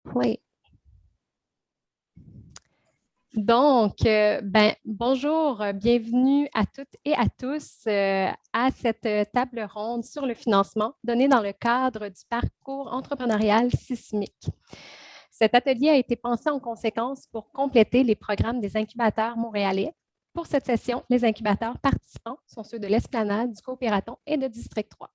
Oui. Bonjour, bienvenue à toutes et à tous à cette table ronde sur le financement donnée dans le cadre du parcours entrepreneurial sismique. Cet atelier a été pensé en conséquence pour compléter les programmes des incubateurs montréalais. Pour cette session, les incubateurs participants sont ceux de l'Esplanade, du Coopératon et de District 3.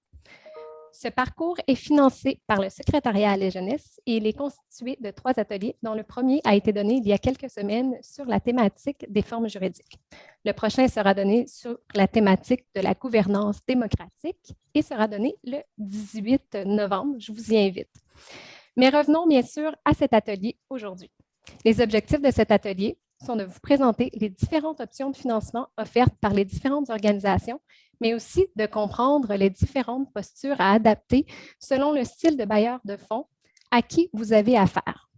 Ce parcours est financé par le secrétariat à la jeunesse et il est constitué de 3 ateliers, dont le premier a été donné il y a quelques semaines sur la thématique des formes juridiques. Le prochain sera donné sur la thématique de la gouvernance démocratique et sera donné le 18 novembre. Je vous y invite. Mais revenons bien sûr à cet atelier aujourd'hui. Les objectifs de cet atelier sont de vous présenter les différentes options de financement offertes par les différentes organisations, mais aussi de comprendre les différentes postures à adapter selon le style de bailleur de fonds à qui vous avez affaire.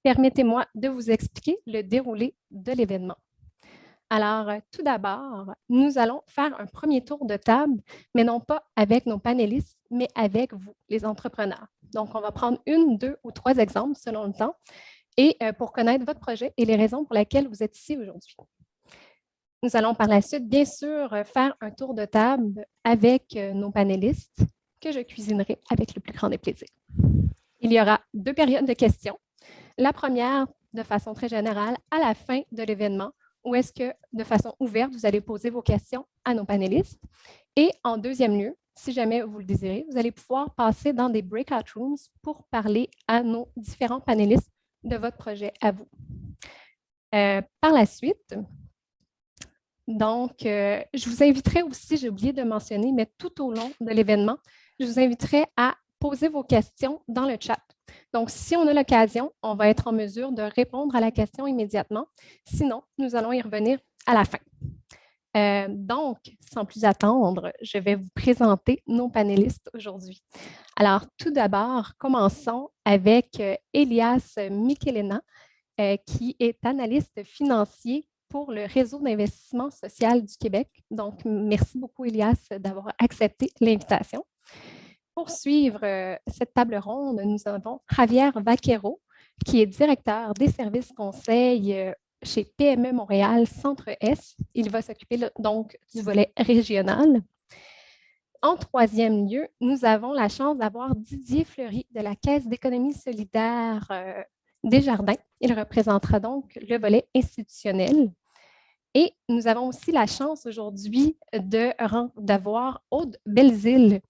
Permettez-moi de vous expliquer le déroulé de l'événement. Alors, tout d'abord, nous allons faire un premier tour de table, mais non pas avec nos panélistes, mais avec vous, les entrepreneurs. Donc, on va prendre 1, 2 ou 3 exemples selon le temps et pour connaître votre projet et les raisons pour lesquelles vous êtes ici aujourd'hui. Nous allons par la suite, bien sûr, faire un tour de table avec nos panélistes que je cuisinerai avec le plus grand des plaisirs. Il y aura 2 périodes de questions. La première, de façon très générale, à la fin de l'événement, où est-ce que, de façon ouverte, vous allez poser vos questions à nos panélistes. Et en deuxième lieu, si jamais vous le désirez, vous allez pouvoir passer dans des breakout rooms pour parler à nos différents panélistes de votre projet à vous. Par la suite, donc, je vous inviterai aussi, j'ai oublié de mentionner, mais tout au long de l'événement, je vous inviterai à poser vos questions dans le chat. Donc, si on a l'occasion, on va être en mesure de répondre à la question immédiatement. Sinon, nous allons y revenir à la fin. Donc, sans plus attendre, je vais vous présenter nos panélistes aujourd'hui. Alors, tout d'abord, commençons avec Elias Michelena, qui est analyste financier pour le Réseau d'investissement social du Québec. Donc, merci beaucoup, Elias, d'avoir accepté l'invitation. Pour suivre cette table ronde, nous avons Javier Vaquero, qui est directeur des services conseils chez PME Montréal Centre S. Il va s'occuper donc du volet régional. En troisième lieu, nous avons la chance d'avoir Didier Fleury de la Caisse d'économie solidaire Desjardins. Il représentera donc le volet institutionnel. Et nous avons aussi la chance aujourd'hui d'avoir Aude Belzile,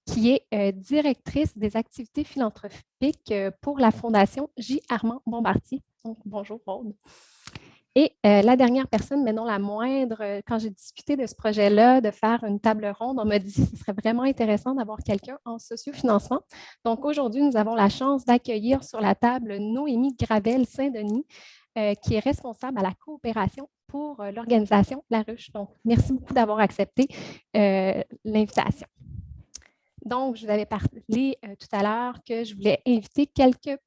qui est directrice des activités philanthropiques pour la Fondation J. Armand Bombardier. Donc, bonjour Aude. Et la dernière personne, mais non la moindre, quand j'ai discuté de ce projet-là, de faire une table ronde, on m'a dit que ce serait vraiment intéressant d'avoir quelqu'un en sociofinancement. Donc aujourd'hui, nous avons la chance d'accueillir sur la table Noémie Gravel-Saint-Denis, qui est responsable à la coopération pour l'organisation La Ruche. Donc, merci beaucoup d'avoir accepté l'invitation. Donc, je vous avais parlé tout à l'heure que je voulais inviter quelques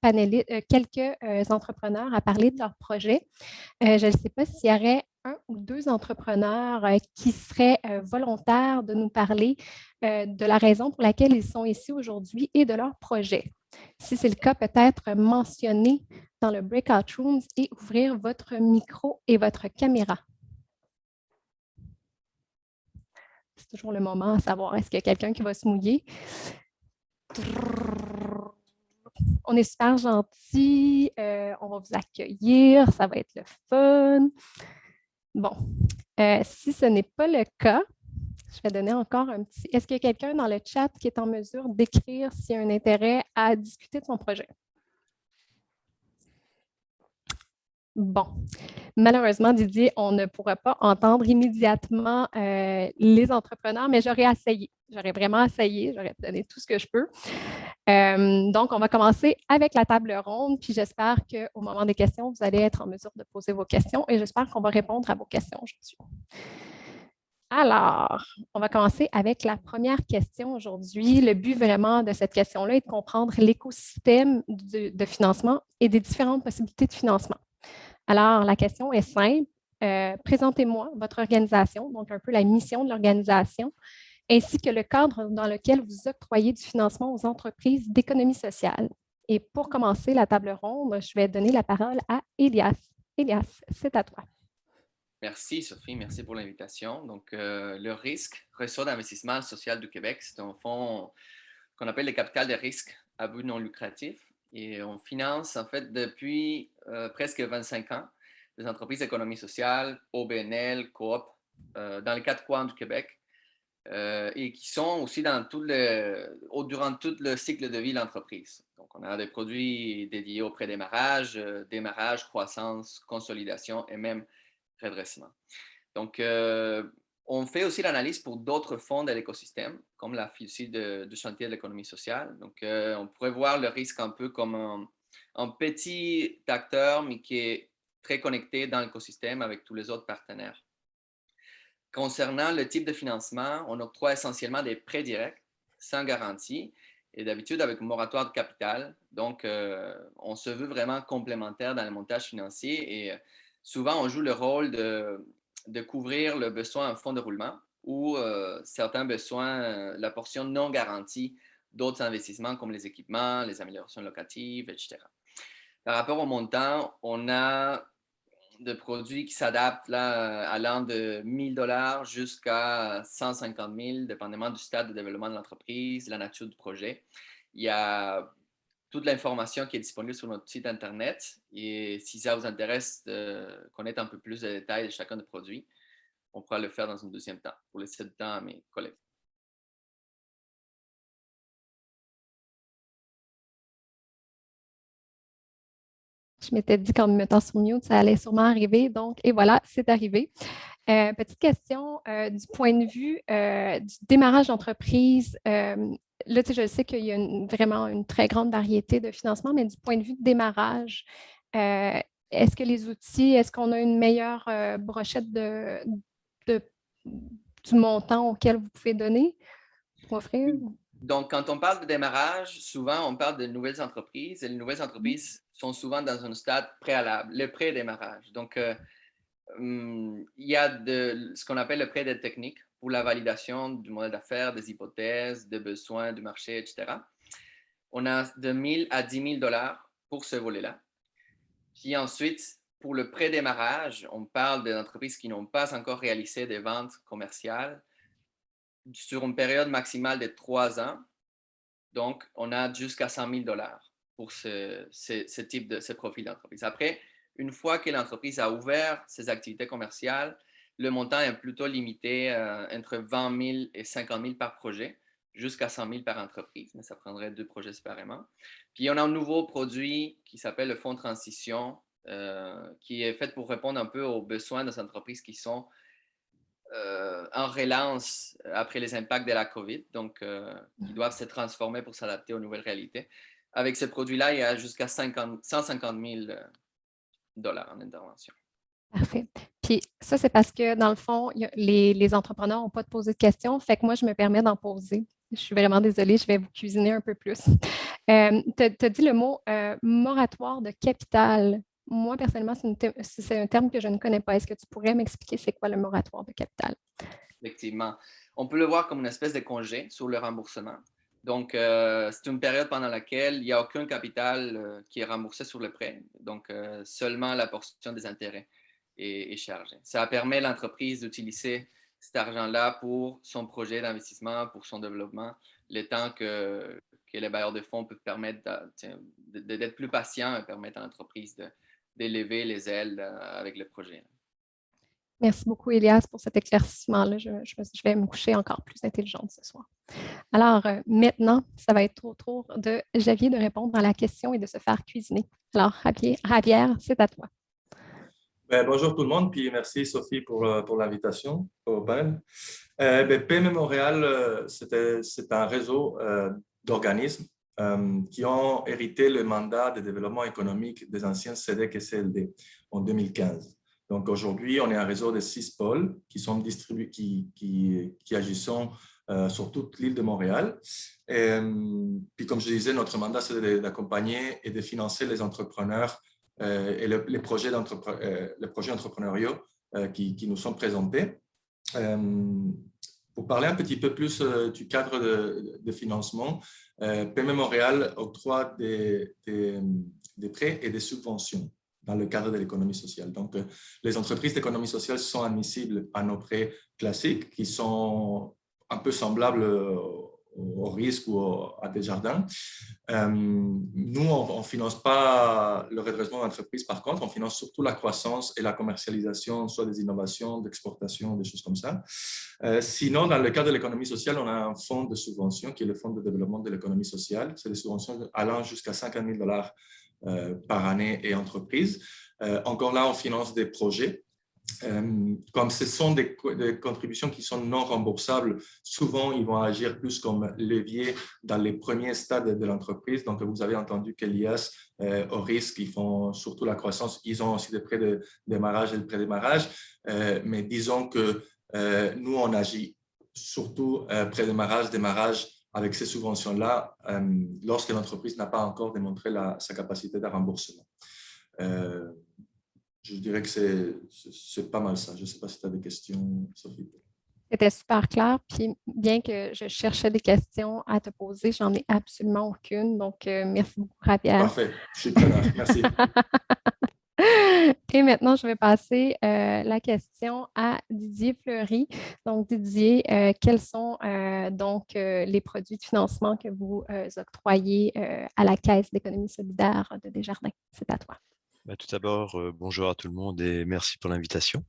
entrepreneurs à parler de leur projet. Je ne sais pas s'il y aurait 1 ou 2 entrepreneurs qui seraient volontaires de nous parler de la raison pour laquelle ils sont ici aujourd'hui et de leur projet. Si c'est le cas, peut-être mentionner dans le breakout rooms et ouvrir votre micro et votre caméra. C'est toujours le moment à savoir est-ce qu'il y a quelqu'un qui va se mouiller. On est super gentils, on va vous accueillir, ça va être le fun. Bon, si ce n'est pas le cas, je vais donner encore un petit... Est-ce qu'il y a quelqu'un dans le chat qui est en mesure d'écrire s'il y a un intérêt à discuter de son projet? Bon, malheureusement, Didier, on ne pourra pas entendre immédiatement les entrepreneurs, mais j'aurais essayé. J'aurais vraiment essayé, j'aurais donné tout ce que je peux. Donc, on va commencer avec la table ronde, puis j'espère qu'au moment des questions, vous allez être en mesure de poser vos questions et j'espère qu'on va répondre à vos questions aujourd'hui. Alors, on va commencer avec la première question aujourd'hui. Le but vraiment de cette question-là est de comprendre l'écosystème de financement et des différentes possibilités de financement. Alors, la question est simple. Présentez-moi votre organisation, donc un peu la mission de l'organisation, ainsi que le cadre dans lequel vous octroyez du financement aux entreprises d'économie sociale. Et pour commencer la table ronde, je vais donner la parole à Elias. Elias, c'est à toi. Merci Sophie, merci pour l'invitation. Donc, le risque, réseau d'investissement social du Québec, c'est un fonds qu'on appelle le capital de risque à but non lucratif. Et on finance en fait depuis presque 25 ans des entreprises d'économie sociale, OBNL, Coop, dans les 4 coins du Québec. Et qui sont aussi durant tout le cycle de vie de l'entreprise. Donc, on a des produits dédiés au prédémarrage, démarrage, croissance, consolidation et même redressement. Donc, on fait aussi l'analyse pour d'autres fonds de l'écosystème, comme la FIUCI du chantier de l'économie sociale. Donc, on pourrait voir le risque un peu comme un petit acteur, mais qui est très connecté dans l'écosystème avec tous les autres partenaires. Concernant le type de financement, on octroie essentiellement des prêts directs, sans garantie, et d'habitude avec un moratoire de capital. Donc, on se veut vraiment complémentaire dans le montage financier et souvent, on joue le rôle de couvrir le besoin en fonds de roulement ou certains besoins, la portion non garantie d'autres investissements comme les équipements, les améliorations locatives, etc. Par rapport au montant, on a de produits qui s'adaptent là, allant de 1 000 $ jusqu'à 150 000, dépendamment du stade de développement de l'entreprise, la nature du projet. Il y a toute l'information qui est disponible sur notre site Internet. Et si ça vous intéresse de connaître un peu plus de détails de chacun des produits, on pourra le faire dans un deuxième temps pour laisser du temps à mes collègues. Je m'étais dit qu'en me mettant sur mute, ça allait sûrement arriver. Donc, et voilà, c'est arrivé. Petite question du point de vue du démarrage d'entreprise. Là, tu sais, je sais qu'il y a vraiment une très grande variété de financement, mais du point de vue de démarrage, euh, est-ce que les outils, est-ce qu'on a une meilleure brochette de- du montant auquel vous pouvez donner ou offrir? Donc, quand on parle de démarrage, souvent on parle de nouvelles entreprises et les nouvelles entreprises sont souvent dans un stade préalable, le pré-démarrage. Donc, il y a ce qu'on appelle le prêt d'aide technique pour la validation du modèle d'affaires, des hypothèses, des besoins du marché, etc. On a de 1 000 à 10 000 $ pour ce volet-là. Puis ensuite, pour le pré-démarrage, on parle des entreprises qui n'ont pas encore réalisé des ventes commerciales sur une période maximale de 3 ans. Donc, on a jusqu'à 100 000 $ pour ce type ce profil d'entreprise. Après, une fois que l'entreprise a ouvert ses activités commerciales, le montant est plutôt limité entre 20 000 et 50 000 par projet, jusqu'à 100 000 par entreprise, mais ça prendrait 2 projets séparément. Puis, on a un nouveau produit qui s'appelle le fonds de transition, qui est fait pour répondre un peu aux besoins des entreprises qui sont en relance après les impacts de la COVID, donc qui doivent se transformer pour s'adapter aux nouvelles réalités. Avec ce produit-là, il y a jusqu'à 150 000 $ en intervention. Parfait. Puis ça, c'est parce que dans le fond, les entrepreneurs n'ont pas de poser de questions, fait que moi, je me permets d'en poser. Je suis vraiment désolée, je vais vous cuisiner un peu plus. Tu as dit le mot moratoire de capital. Moi, personnellement, c'est un terme que je ne connais pas. Est-ce que tu pourrais m'expliquer c'est quoi le moratoire de capital? Effectivement. On peut le voir comme une espèce de congé sur le remboursement. Donc, c'est une période pendant laquelle il n'y a aucun capital qui est remboursé sur le prêt. Donc, seulement la portion des intérêts est chargée. Ça permet à l'entreprise d'utiliser cet argent-là pour son projet d'investissement, pour son développement, le temps que les bailleurs de fonds peuvent permettre d'être plus patients et permettre à l'entreprise d'élever les ailes avec le projet. Merci beaucoup, Elias, pour cet éclaircissement-là. Je vais me coucher encore plus intelligente ce soir. Alors, maintenant, ça va être au tour de Javier de répondre à la question et de se faire cuisiner. Alors, Javier, c'est à toi. Bonjour tout le monde, puis merci Sophie pour l'invitation au panel. PME Montréal, c'est un réseau d'organismes qui ont hérité le mandat de développement économique des anciens CEDEC et CLD en 2015. Donc aujourd'hui, on est un réseau de 6 pôles qui sont distribués, qui agissent sur toute l'île de Montréal. Puis comme je disais, notre mandat, c'est d'accompagner et de financer les entrepreneurs et les projets entrepreneuriaux qui nous sont présentés. pour parler un petit peu plus du cadre de financement, PME Montréal octroie des prêts et des subventions dans le cadre de l'économie sociale. Donc, les entreprises d'économie sociale sont admissibles à nos prêts classiques qui sont un peu semblables au risque ou à Desjardins. Nous, on ne finance pas le redressement d'entreprise, par contre, on finance surtout la croissance et la commercialisation, soit des innovations, d'exportation, des choses comme ça. Sinon, dans le cadre de l'économie sociale, on a un fonds de subvention qui est le Fonds de développement de l'économie sociale. C'est des subventions allant jusqu'à 50 000 $ par année et entreprise. Encore là, on finance des projets. Comme ce sont des contributions qui sont non remboursables, souvent ils vont agir plus comme levier dans les premiers stades de l'entreprise. Donc, vous avez entendu que l'IAS, au risque, ils font surtout la croissance. Ils ont aussi des prêts de démarrage et de pré-démarrage. Mais disons que nous, on agit surtout pré-démarrage, démarrage avec ces subventions-là lorsque l'entreprise n'a pas encore démontré sa capacité de remboursement. Je dirais que c'est pas mal ça. Je ne sais pas si tu as des questions, Sophie. C'était super clair. Puis, bien que je cherchais des questions à te poser, j'en ai absolument aucune. Donc, merci beaucoup, Javier. Parfait. Je suis preneur. Merci. Et maintenant, je vais passer la question à Didier Fleury. Donc, Didier, quels sont les produits de financement que vous octroyez à la Caisse d'économie solidaire de Desjardins? C'est à toi. Tout d'abord, bonjour à tout le monde et merci pour l'invitation.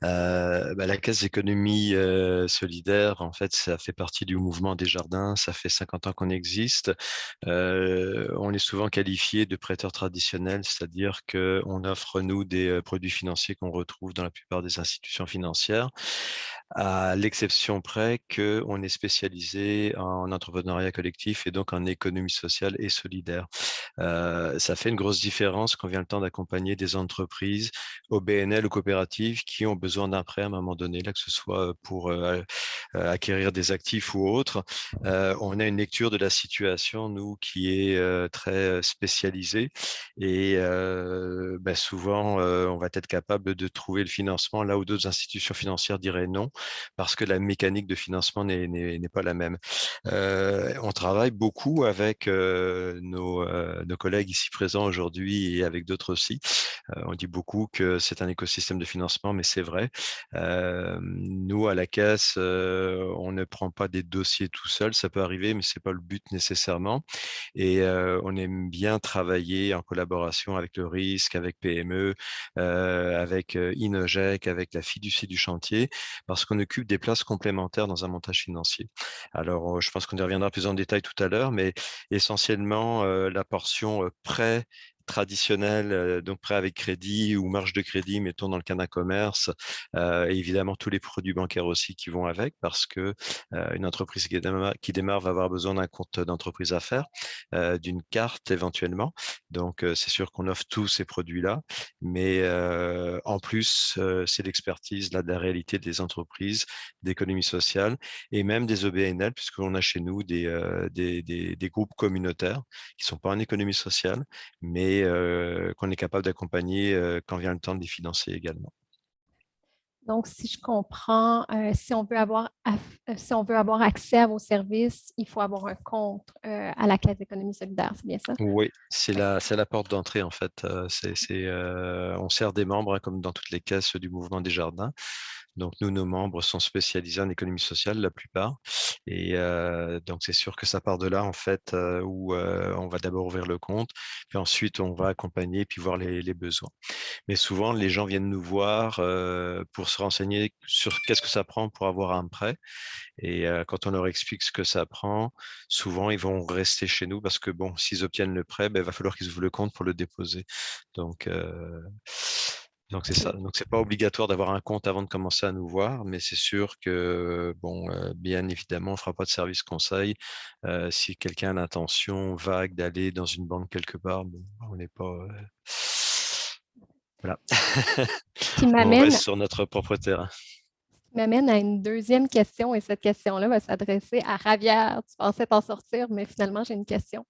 La Caisse d'économie solidaire, en fait, ça fait partie du mouvement Desjardins. Ça fait 50 ans qu'on existe. On est souvent qualifié de prêteur traditionnel, c'est-à-dire qu'on offre, nous, des produits financiers qu'on retrouve dans la plupart des institutions financières, à l'exception près qu'on est spécialisé en entrepreneuriat collectif et donc en économie sociale et solidaire. Ça fait une grosse différence quand vient le temps d'accompagner des entreprises OBNL ou coopératives qui ont besoin d'un prêt à un moment donné, là, que ce soit pour acquérir des actifs ou autres. On a une lecture de la situation, nous, qui est très spécialisée et souvent, on va être capable de trouver le financement là où d'autres institutions financières diraient non, parce que la mécanique de financement n'est pas la même. On travaille beaucoup avec nos collègues ici présents aujourd'hui et avec d'autres aussi. On dit beaucoup que c'est un écosystème de financement, mais c'est vrai. Nous, à la Caisse, on ne prend pas des dossiers tout seul. Ça peut arriver, mais ce n'est pas le but nécessairement. Et on aime bien travailler en collaboration avec le risque, avec PME, avec Inogec, avec la fiducie du chantier, parce qu'on occupe des places complémentaires dans un montage financier. Alors, je pense qu'on y reviendra plus en détail tout à l'heure, mais essentiellement, la portion prêt traditionnel, donc prêt avec crédit ou marge de crédit, mettons dans le cas d'un commerce, et évidemment tous les produits bancaires aussi qui vont avec, parce que une entreprise qui démarre va avoir besoin d'un compte d'entreprise à faire, d'une carte éventuellement. Donc, c'est sûr qu'on offre tous ces produits-là, mais en plus, c'est l'expertise de la réalité des entreprises d'économie sociale et même des OBNL, puisqu'on a chez nous des groupes communautaires qui ne sont pas en économie sociale, mais qu'on est capable d'accompagner quand vient le temps de les financer également. Donc, si je comprends, si on veut avoir accès à vos services, il faut avoir un compte à la Caisse d'économie solidaire, c'est bien ça? Oui, c'est la porte d'entrée en fait. On sert des membres, hein, comme dans toutes les caisses du mouvement Desjardins. Donc, nos membres sont spécialisés en économie sociale, la plupart. Et donc, c'est sûr que ça part de là, en fait, où on va d'abord ouvrir le compte, puis ensuite, on va accompagner puis voir les besoins. Mais souvent, les gens viennent nous voir pour se renseigner sur qu'est-ce que ça prend pour avoir un prêt. Et quand on leur explique ce que ça prend, souvent, ils vont rester chez nous parce que, bon, s'ils obtiennent le prêt, il va falloir qu'ils ouvrent le compte pour le déposer. Donc, c'est ça. Donc, c'est pas obligatoire d'avoir un compte avant de commencer à nous voir, mais c'est sûr que, bien évidemment, on fera pas de service conseil. Si quelqu'un a l'intention vague d'aller dans une banque quelque part, on n'est pas... Voilà. On reste sur notre propre terrain. M'amène à une deuxième question, et cette question-là va s'adresser à Javier. Tu pensais t'en sortir, mais finalement, j'ai une question.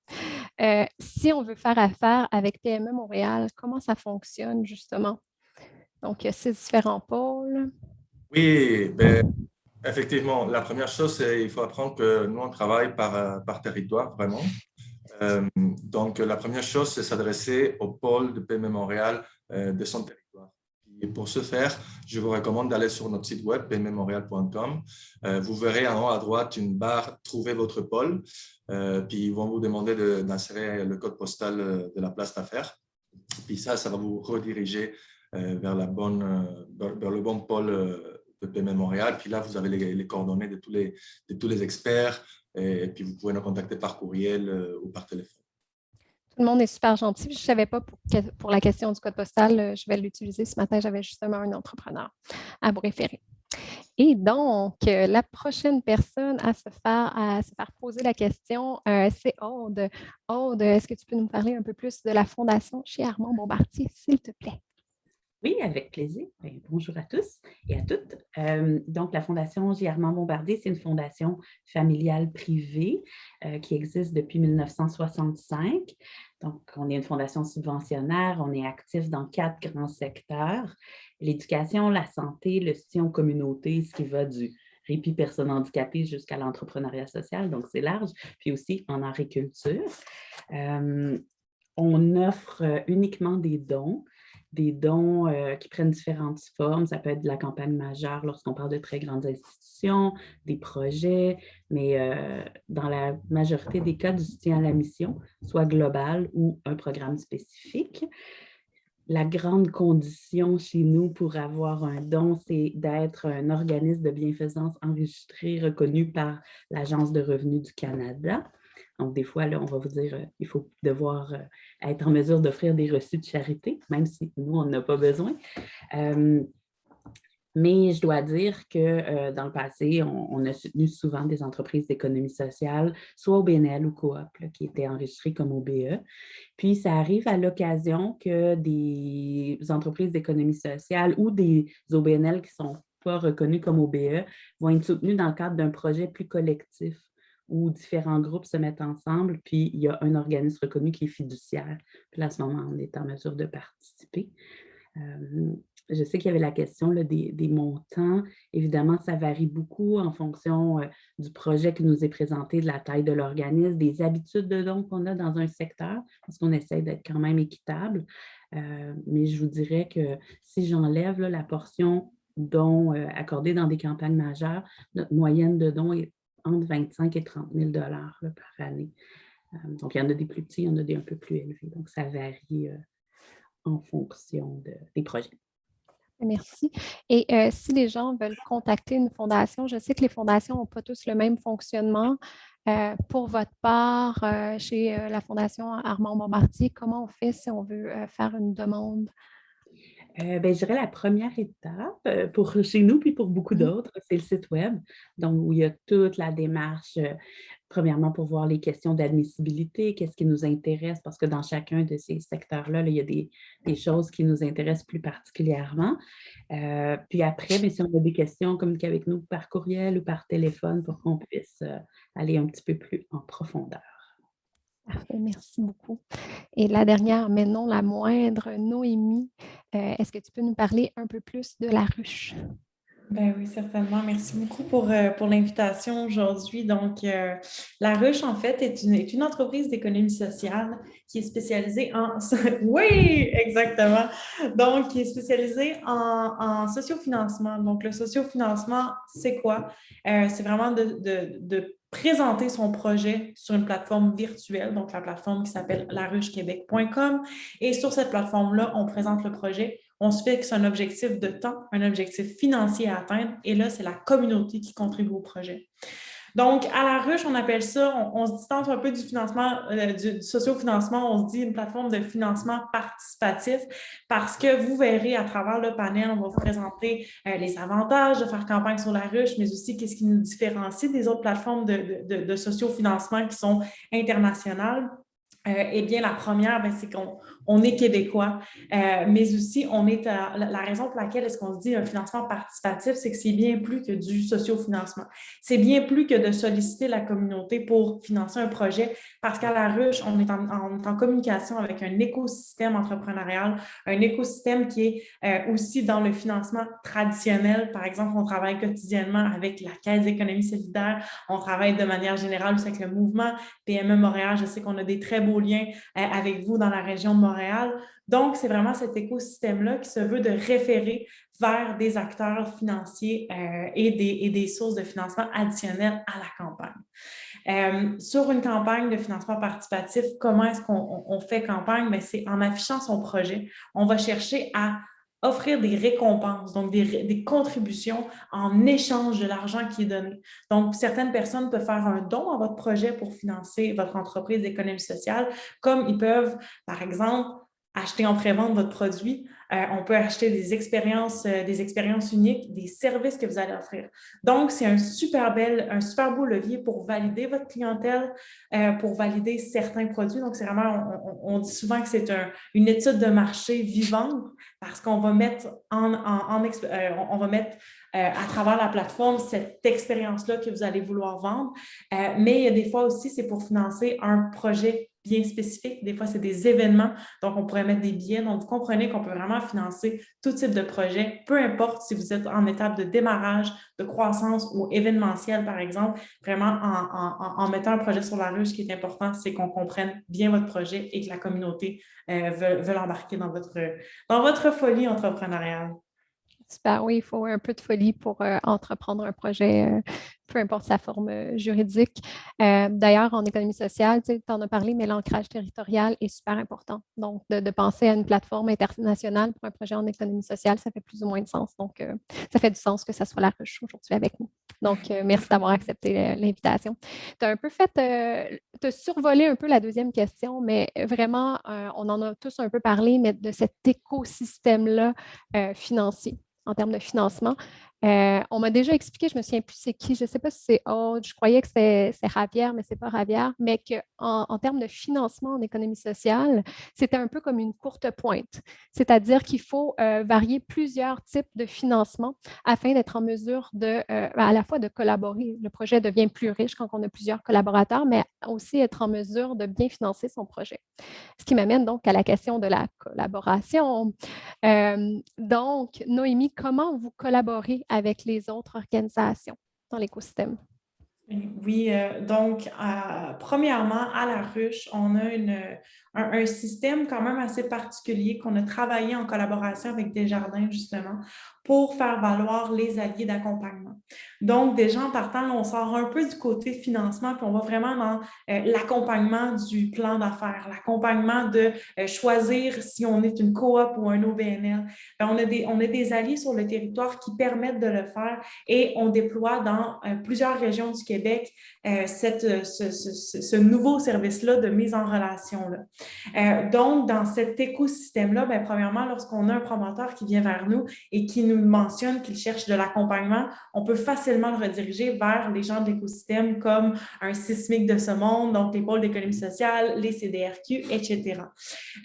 Si on veut faire affaire avec PME Montréal, comment ça fonctionne justement? Donc, il y a 6 différents pôles. Oui, Effectivement, la première chose, c'est qu'il faut apprendre que nous, on travaille par territoire, vraiment. Donc, la première chose, c'est s'adresser au pôle de PME Montréal de son territoire. Et pour ce faire, je vous recommande d'aller sur notre site web, pmemontreal.com. Vous verrez en haut à droite une barre « Trouver votre pôle ». Puis, ils vont vous demander d'insérer le code postal de la place d'affaires. Puis ça va vous rediriger vers le bon pôle de PME Montréal. Puis là, vous avez les coordonnées de tous les experts. Et puis, vous pouvez nous contacter par courriel ou par téléphone. Tout le monde est super gentil. Je ne savais pas pour la question du code postal, je vais l'utiliser ce matin. J'avais justement un entrepreneur à vous référer. Et donc, la prochaine personne à se faire poser la question, c'est Aude. Aude, est-ce que tu peux nous parler un peu plus de la Fondation chez Armand Bombardier, s'il te plaît? Oui, avec plaisir. Bonjour à tous et à toutes. Donc, la Fondation J. Armand Bombardier, c'est une fondation familiale privée qui existe depuis 1965. Donc, on est une fondation subventionnaire, on est actif dans 4 grands secteurs: l'éducation, la santé, le soutien aux communautés, ce qui va du répit personnes handicapées jusqu'à l'entrepreneuriat social, donc c'est large, puis aussi en agriculture. On offre uniquement des dons qui prennent différentes formes. Ça peut être de la campagne majeure lorsqu'on parle de très grandes institutions, des projets, mais dans la majorité des cas, du soutien à la mission, soit global ou un programme spécifique. La grande condition chez nous pour avoir un don, c'est d'être un organisme de bienfaisance enregistré, reconnu par l'Agence de revenus du Canada. Donc, des fois, là, on va vous dire il faut devoir être en mesure d'offrir des reçus de charité, même si nous, on n'en a pas besoin. Mais je dois dire que dans le passé, on a soutenu souvent des entreprises d'économie sociale, soit au BNL ou coop, là, qui étaient enregistrées comme au BE. Puis, ça arrive à l'occasion que des entreprises d'économie sociale ou des OBNL qui ne sont pas reconnues comme OBE vont être soutenues dans le cadre d'un projet plus collectif où différents groupes se mettent ensemble, puis il y a un organisme reconnu qui est fiduciaire. Puis là, à ce moment, on est en mesure de participer. Je sais qu'il y avait la question là, des montants. Évidemment, ça varie beaucoup en fonction du projet qui nous est présenté, de la taille de l'organisme, des habitudes de dons qu'on a dans un secteur, parce qu'on essaie d'être quand même équitable. Mais je vous dirais que si j'enlève la portion dons accordés dans des campagnes majeures, notre moyenne de dons est entre 25 et 30 000 $ par année. Donc, il y en a des plus petits, il y en a des un peu plus élevés. Donc, ça varie en fonction des projets. Merci. Et si les gens veulent contacter une fondation, je sais que les fondations n'ont pas tous le même fonctionnement. Pour votre part, chez la Fondation Armand Bombardier, comment on fait si on veut faire une demande? Je dirais la première étape pour chez nous puis pour beaucoup d'autres, c'est le site web, donc où il y a toute la démarche, premièrement pour voir les questions d'admissibilité, qu'est-ce qui nous intéresse, parce que dans chacun de ces secteurs-là, il y a des choses qui nous intéressent plus particulièrement. Puis après, si on a des questions, communiquez avec nous par courriel ou par téléphone pour qu'on puisse aller un petit peu plus en profondeur. Parfait, merci beaucoup. Et la dernière, mais non la moindre, Noémie, est-ce que tu peux nous parler un peu plus de la ruche? Ben oui, certainement. Merci beaucoup pour l'invitation aujourd'hui. Donc, La Ruche, en fait, est une entreprise d'économie sociale qui est spécialisée en... Oui, exactement. Donc, qui est spécialisée en sociofinancement. Donc, le sociofinancement, c'est quoi? C'est vraiment de présenter son projet sur une plateforme virtuelle, donc la plateforme qui s'appelle laruchequebec.com. Et sur cette plateforme-là, on présente le projet. On se fixe un objectif de temps, un objectif financier à atteindre, et là, c'est la communauté qui contribue au projet. Donc, à la ruche, on appelle ça, on se distance un peu du financement, du sociofinancement, on se dit une plateforme de financement participatif, parce que vous verrez à travers le panel, on va vous présenter les avantages de faire campagne sur la ruche, mais aussi qu'est-ce qui nous différencie des autres plateformes de sociofinancement qui sont internationales. Eh bien, la première, c'est qu'on est québécois, mais aussi la raison pour laquelle est-ce qu'on se dit un financement participatif, c'est que c'est bien plus que du sociofinancement. C'est bien plus que de solliciter la communauté pour financer un projet, parce qu'à La Ruche, on est en communication avec un écosystème entrepreneurial, un écosystème qui est aussi dans le financement traditionnel. Par exemple, on travaille quotidiennement avec la Caisse d'économie solidaire, on travaille de manière générale aussi avec le mouvement PME Montréal. Je sais qu'on a des très beaux liens avec vous dans la région de Montréal. Donc, c'est vraiment cet écosystème-là qui se veut de référer vers des acteurs financiers et des sources de financement additionnelles à la campagne. Sur une campagne de financement participatif, comment est-ce qu'on fait campagne? Bien, c'est en affichant son projet. On va chercher à offrir des récompenses, donc des contributions en échange de l'argent qui est donné. Donc, certaines personnes peuvent faire un don à votre projet pour financer votre entreprise d'économie sociale, comme ils peuvent, par exemple, acheter en pré-vente votre produit. On peut acheter des expériences uniques, des services que vous allez offrir. Donc, c'est un super beau levier pour valider votre clientèle, pour valider certains produits. Donc, c'est vraiment, on dit souvent que c'est une étude de marché vivante parce qu'on va mettre à travers la plateforme cette expérience-là que vous allez vouloir vendre. Mais il y a des fois aussi, c'est pour financer un projet bien spécifique. Des fois, c'est des événements, donc on pourrait mettre des billets. Donc, vous comprenez qu'on peut vraiment financer tout type de projet, peu importe si vous êtes en étape de démarrage, de croissance ou événementiel, par exemple. Vraiment, en mettant un projet sur La Ruche, ce qui est important, c'est qu'on comprenne bien votre projet et que la communauté veut embarquer dans votre folie entrepreneuriale. Super, oui, il faut un peu de folie pour entreprendre un projet, peu importe sa forme juridique. D'ailleurs, en économie sociale, tu en as parlé, mais l'ancrage territorial est super important. Donc, de penser à une plateforme internationale pour un projet en économie sociale, ça fait plus ou moins de sens. Donc, ça fait du sens que ça soit La Ruche aujourd'hui avec nous. Donc, merci d'avoir accepté l'invitation. Tu as un peu tu as survolé un peu la deuxième question, mais vraiment, on en a tous un peu parlé, mais de cet écosystème-là financier en termes de financement. On m'a déjà expliqué, je ne me souviens plus c'est qui, je ne sais pas si c'est Aude, je croyais que c'est Javier, mais ce n'est pas Javier, mais qu'en termes de financement en économie sociale, c'était un peu comme une courte pointe. C'est-à-dire qu'il faut varier plusieurs types de financement afin d'être en mesure à la fois de collaborer. Le projet devient plus riche quand on a plusieurs collaborateurs, mais aussi être en mesure de bien financer son projet. Ce qui m'amène donc à la question de la collaboration. Donc, Noémie, comment vous collaborez avec les autres organisations dans l'écosystème? Oui, donc, premièrement, à La Ruche, on a un système quand même assez particulier qu'on a travaillé en collaboration avec Desjardins, justement, pour faire valoir les alliés d'accompagnement. Donc, déjà en partant, on sort un peu du côté financement, puis on va vraiment dans l'accompagnement du plan d'affaires, l'accompagnement de choisir si on est une coop ou un OBNL. On a des alliés sur le territoire qui permettent de le faire et on déploie dans plusieurs régions du Québec ce nouveau service-là de mise en relation-là. Donc, dans cet écosystème-là, premièrement, lorsqu'on a un promoteur qui vient vers nous et qui nous mentionne qu'il cherche de l'accompagnement, on peut facilement le rediriger vers les gens de l'écosystème comme un sismique de ce monde, donc les pôles d'économie sociale, les CDRQ, etc.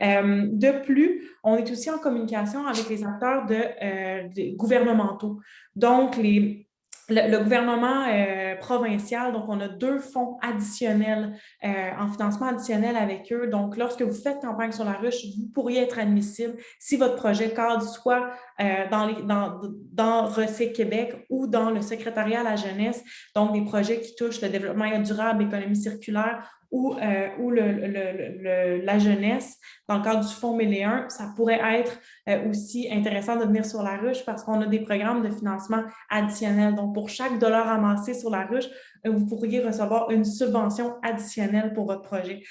De plus, on est aussi en communication avec les acteurs gouvernementaux. Donc, le gouvernement provincial, donc on a 2 fonds additionnels en financement additionnel avec eux. Donc, lorsque vous faites campagne sur La Ruche, vous pourriez être admissible si votre projet cadre soit dans Recyc Québec ou dans le secrétariat à la jeunesse, donc des projets qui touchent le développement durable, l'économie circulaire ou la jeunesse dans le cadre du Fonds Méléen. Ça pourrait être aussi intéressant de venir sur La Ruche parce qu'on a des programmes de financement additionnels. Donc, pour chaque dollar amassé sur La Ruche, vous pourriez recevoir une subvention additionnelle pour votre projet.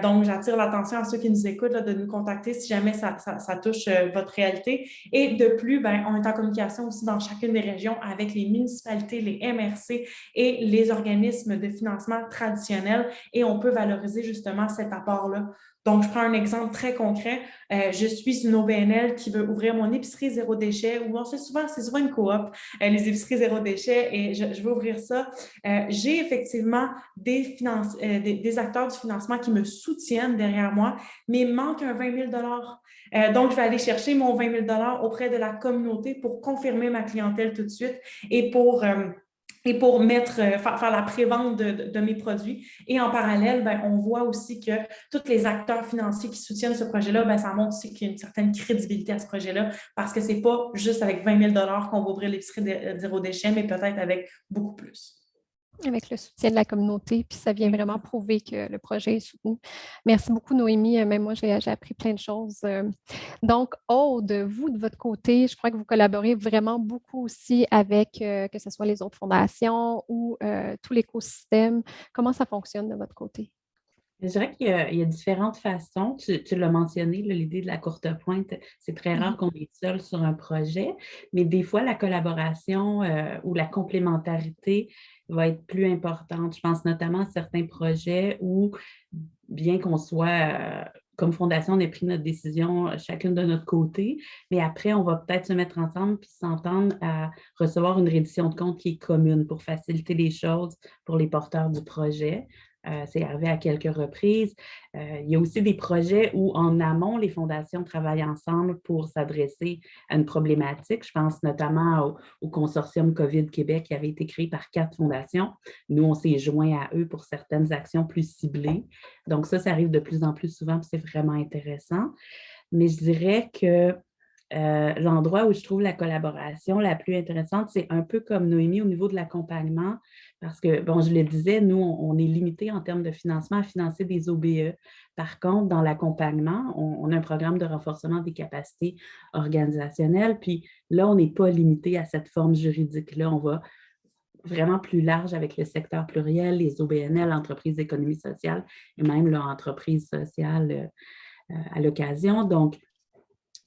Donc, j'attire l'attention à ceux qui nous écoutent de nous contacter si jamais ça touche votre réalité. Et de plus, on est en communication aussi dans chacune des régions avec les municipalités, les MRC et les organismes de financement traditionnels et on peut valoriser justement cet apport-là Donc, je prends un exemple très concret. Je suis une OBNL qui veut ouvrir mon épicerie zéro déchet, ou c'est souvent une coop, les épiceries zéro déchet, et je veux ouvrir ça. J'ai effectivement des acteurs du financement qui me soutiennent derrière moi, mais il manque un 20 000 donc, je vais aller chercher mon 20 000 auprès de la communauté pour confirmer ma clientèle tout de suite et pour faire la prévente de mes produits. Et en parallèle, on voit aussi que tous les acteurs financiers qui soutiennent ce projet-là, ça montre aussi qu'il y a une certaine crédibilité à ce projet-là parce que ce n'est pas juste avec 20 000 qu'on va ouvrir l'épicerie zéro déchet, mais peut-être avec beaucoup plus. Avec le soutien de la communauté, puis ça vient vraiment prouver que le projet est soutenu. Merci beaucoup, Noémie. Même moi, j'ai appris plein de choses. Donc, Aude, vous, de votre côté, je crois que vous collaborez vraiment beaucoup aussi avec, que ce soit les autres fondations ou tout l'écosystème. Comment ça fonctionne de votre côté? Je dirais qu'il y a différentes façons. Tu l'as mentionné, l'idée de la courte pointe, c'est très rare qu'on est seul sur un projet, mais des fois, la collaboration ou la complémentarité va être plus importante. Je pense notamment à certains projets où, bien qu'on soit, comme fondation, on ait pris notre décision chacune de notre côté, mais après, on va peut-être se mettre ensemble puis s'entendre à recevoir une reddition de compte qui est commune pour faciliter les choses pour les porteurs du projet. C'est arrivé à quelques reprises. Il y a aussi des projets où, en amont, les fondations travaillent ensemble pour s'adresser à une problématique. Je pense notamment au consortium COVID Québec qui avait été créé par 4 fondations. Nous, on s'est joints à eux pour certaines actions plus ciblées. Donc, ça arrive de plus en plus souvent, puis c'est vraiment intéressant. Mais je dirais que l'endroit où je trouve la collaboration la plus intéressante, c'est un peu comme Noémie au niveau de l'accompagnement, parce que, bon, je le disais, nous, on est limité en termes de financement à financer des OBE. Par contre, dans l'accompagnement, on a un programme de renforcement des capacités organisationnelles, puis là, on n'est pas limité à cette forme juridique-là. On va vraiment plus large avec le secteur pluriel, les OBNL, entreprises d'économie sociale, et même l'entreprise sociale à l'occasion. Donc,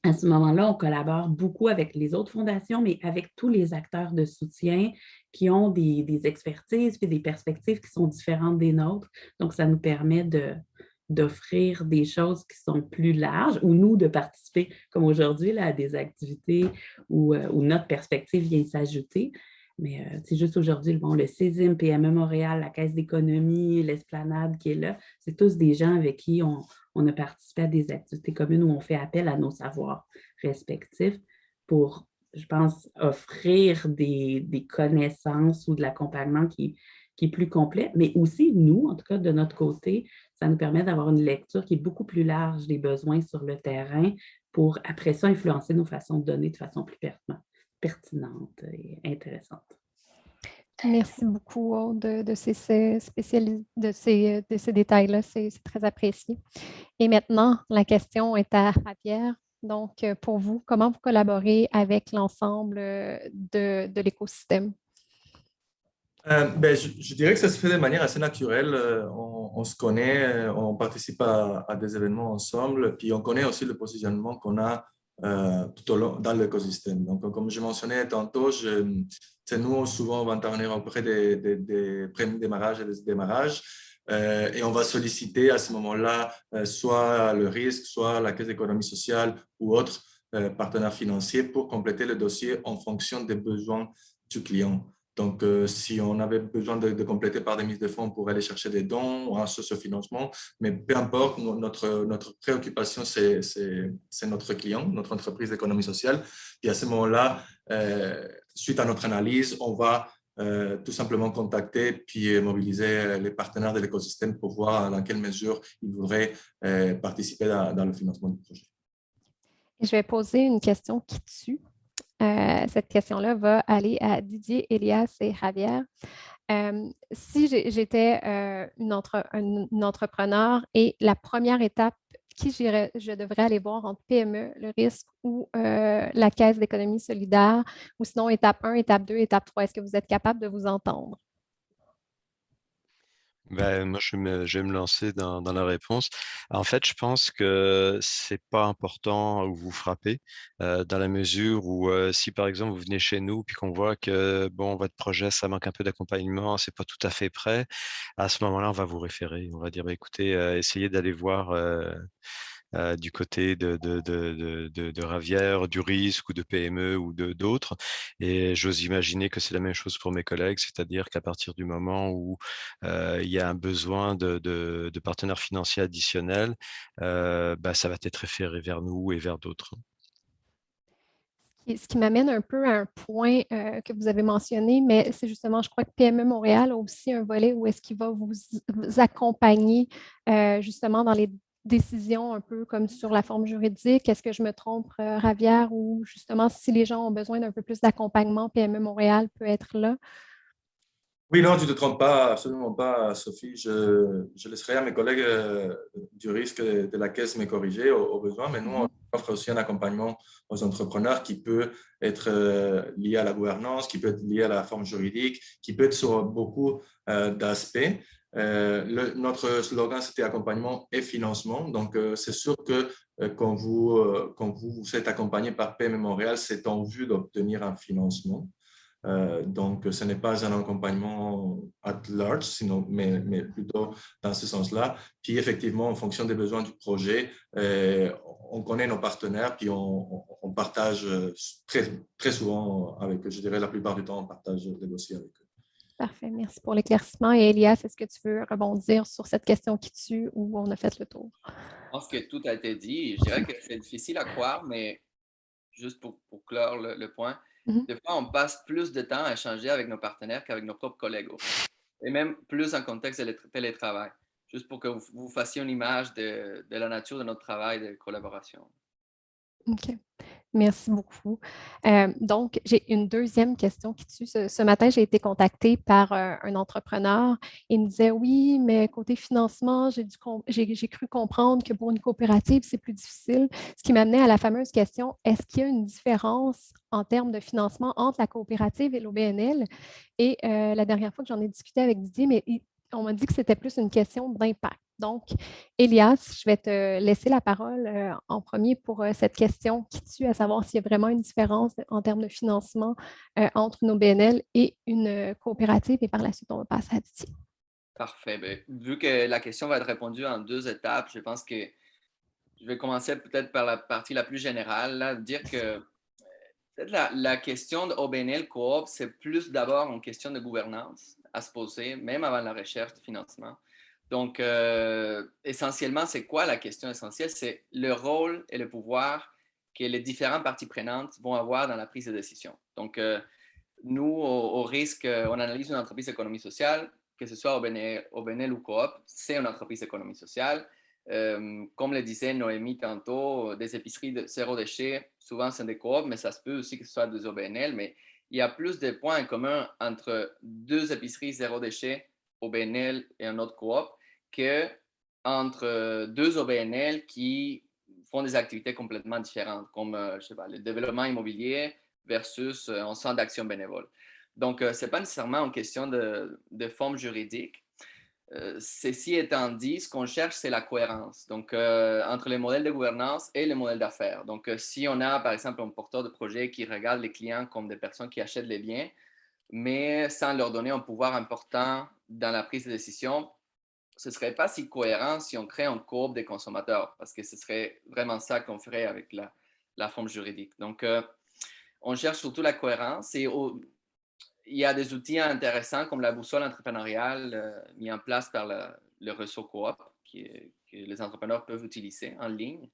à ce moment-là, on collabore beaucoup avec les autres fondations, mais avec tous les acteurs de soutien qui ont des expertises et des perspectives qui sont différentes des nôtres. Donc, ça nous permet d'offrir des choses qui sont plus larges ou nous de participer, comme aujourd'hui, à des activités où notre perspective vient s'ajouter. Mais c'est juste aujourd'hui, le CESIM, PME Montréal, la Caisse d'économie, l'Esplanade qui est là, c'est tous des gens avec qui on a participé à des activités communes où on fait appel à nos savoirs respectifs pour, je pense, offrir des connaissances ou de l'accompagnement qui est plus complet, mais aussi nous, en tout cas de notre côté, ça nous permet d'avoir une lecture qui est beaucoup plus large des besoins sur le terrain pour, après ça, influencer nos façons de donner de façon plus pertinente et intéressante. Merci beaucoup, Aude, de ces détails-là. C'est très apprécié. Et maintenant, la question est à Javier. Donc, pour vous, comment vous collaborez avec l'ensemble de l'écosystème? Je dirais que ça se fait de manière assez naturelle. On se connaît, on participe à des événements ensemble, puis on connaît aussi le positionnement qu'on a tout au long dans l'écosystème. Donc, comme je mentionnais tantôt, nous, souvent, on va intervenir auprès des premiers démarrages et des démarrages. Et on va solliciter à ce moment-là soit le risque, soit la Caisse d'économie sociale ou autres partenaires financiers pour compléter le dossier en fonction des besoins du client. Donc, si on avait besoin de compléter par des mises de fonds pour aller chercher des dons ou un socio-financement, mais peu importe, notre préoccupation, c'est notre client, notre entreprise d'économie sociale. Et à ce moment-là, suite à notre analyse, on va tout simplement contacter puis mobiliser les partenaires de l'écosystème pour voir dans quelle mesure ils voudraient participer dans le financement du projet. Je vais poser une question qui tue. Cette question-là va aller à Didier, Elias et Javier. Si j'étais une entrepreneur et la première étape, qui je devrais aller voir entre PME, le risque ou la Caisse d'économie solidaire, ou sinon étape 1, étape 2, étape 3, est-ce que vous êtes capable de vous entendre? Moi, je vais me lancer dans la réponse. En fait, je pense que c'est pas important où vous frappez, dans la mesure où si par exemple vous venez chez nous puis qu'on voit que bon votre projet ça manque un peu d'accompagnement, c'est pas tout à fait prêt, à ce moment-là on va vous référer. On va dire bah, écoutez, essayez d'aller voir du côté de Ravière, du Risque ou de PME ou d'autres. Et j'ose imaginer que c'est la même chose pour mes collègues, c'est-à-dire qu'à partir du moment où il y a un besoin de partenaires financiers additionnels, ça va être référé vers nous et vers d'autres. Ce qui m'amène un peu à un point que vous avez mentionné, mais c'est justement, je crois que PME Montréal a aussi un volet où est-ce qu'il va vous accompagner justement dans les décisions un peu comme sur la forme juridique. Est-ce que je me trompe, Ravière, ou justement, si les gens ont besoin d'un peu plus d'accompagnement, PME Montréal peut être là? Oui, non, tu ne te trompes pas, absolument pas, Sophie. Je laisserai à mes collègues du risque de la caisse me corriger au besoin, mais nous, on offre aussi un accompagnement aux entrepreneurs qui peut être lié à la gouvernance, qui peut être lié à la forme juridique, qui peut être sur beaucoup d'aspects. Notre slogan, c'était accompagnement et financement. Donc, c'est sûr que quand vous êtes accompagné par PME Montréal, c'est en vue d'obtenir un financement. Donc, ce n'est pas un accompagnement at large, mais plutôt dans ce sens-là. Puis, effectivement, en fonction des besoins du projet, on connaît nos partenaires, puis on partage très, très souvent avec eux. Je dirais la plupart du temps, on partage des dossiers avec eux. Parfait, merci pour l'éclaircissement. Et Elias, est-ce que tu veux rebondir sur cette question qui tue ou on a fait le tour? Je pense que tout a été dit. Je dirais que c'est difficile à croire, mais juste pour clore le point, des fois, on passe plus de temps à échanger avec nos partenaires qu'avec nos propres collègues. Et même plus en contexte de télétravail, juste pour que vous fassiez une image de la nature de notre travail de collaboration. OK. Merci beaucoup. Donc, j'ai une deuxième question qui tue. Ce matin, j'ai été contactée par un entrepreneur. Il me disait, oui, mais côté financement, j'ai cru comprendre que pour une coopérative, c'est plus difficile. Ce qui m'amenait à la fameuse question, est-ce qu'il y a une différence en termes de financement entre la coopérative et l'OBNL? Et la dernière fois que j'en ai discuté avec Didier, mais on m'a dit que c'était plus une question d'impact. Donc, Elias, je vais te laisser la parole en premier pour cette question qui tue, à savoir s'il y a vraiment une différence en termes de financement entre une OBNL et une coopérative. Et par la suite, on va passer à Didier. Parfait. Bien, vu que la question va être répondue en 2 étapes, je pense que je vais commencer peut-être par la partie la plus générale, là, dire que peut-être la question de OBNL Coop, c'est plus d'abord une question de gouvernance à se poser, même avant la recherche de financement. Donc, essentiellement, c'est quoi la question essentielle? C'est le rôle et le pouvoir que les différentes parties prenantes vont avoir dans la prise de décision. Donc, nous, au risque, on analyse une entreprise d'économie sociale, que ce soit OBNL ou Coop, c'est une entreprise d'économie sociale. Comme le disait Noémie tantôt, des épiceries de zéro déchet, souvent c'est des Coop, mais ça se peut aussi que ce soit des OBNL, mais il y a plus de points en commun entre 2 épiceries zéro déchet, OBNL et un autre Coop, qu'entre 2 OBNL qui font des activités complètement différentes, comme je sais pas, le développement immobilier versus un centre d'action bénévole. Donc, ce n'est pas nécessairement une question de forme juridique. Ceci étant dit, ce qu'on cherche, c'est la cohérence. Donc, entre les modèles de gouvernance et les modèles d'affaires. Donc, si on a, par exemple, un porteur de projet qui regarde les clients comme des personnes qui achètent les biens, mais sans leur donner un pouvoir important dans la prise de décision, ce ne serait pas si cohérent si on crée un coop des consommateurs, parce que ce serait vraiment ça qu'on ferait avec la forme juridique. Donc, on cherche surtout la cohérence et il y a des outils intéressants comme la boussole entrepreneuriale mis en place par le réseau Coop que les entrepreneurs peuvent utiliser en ligne.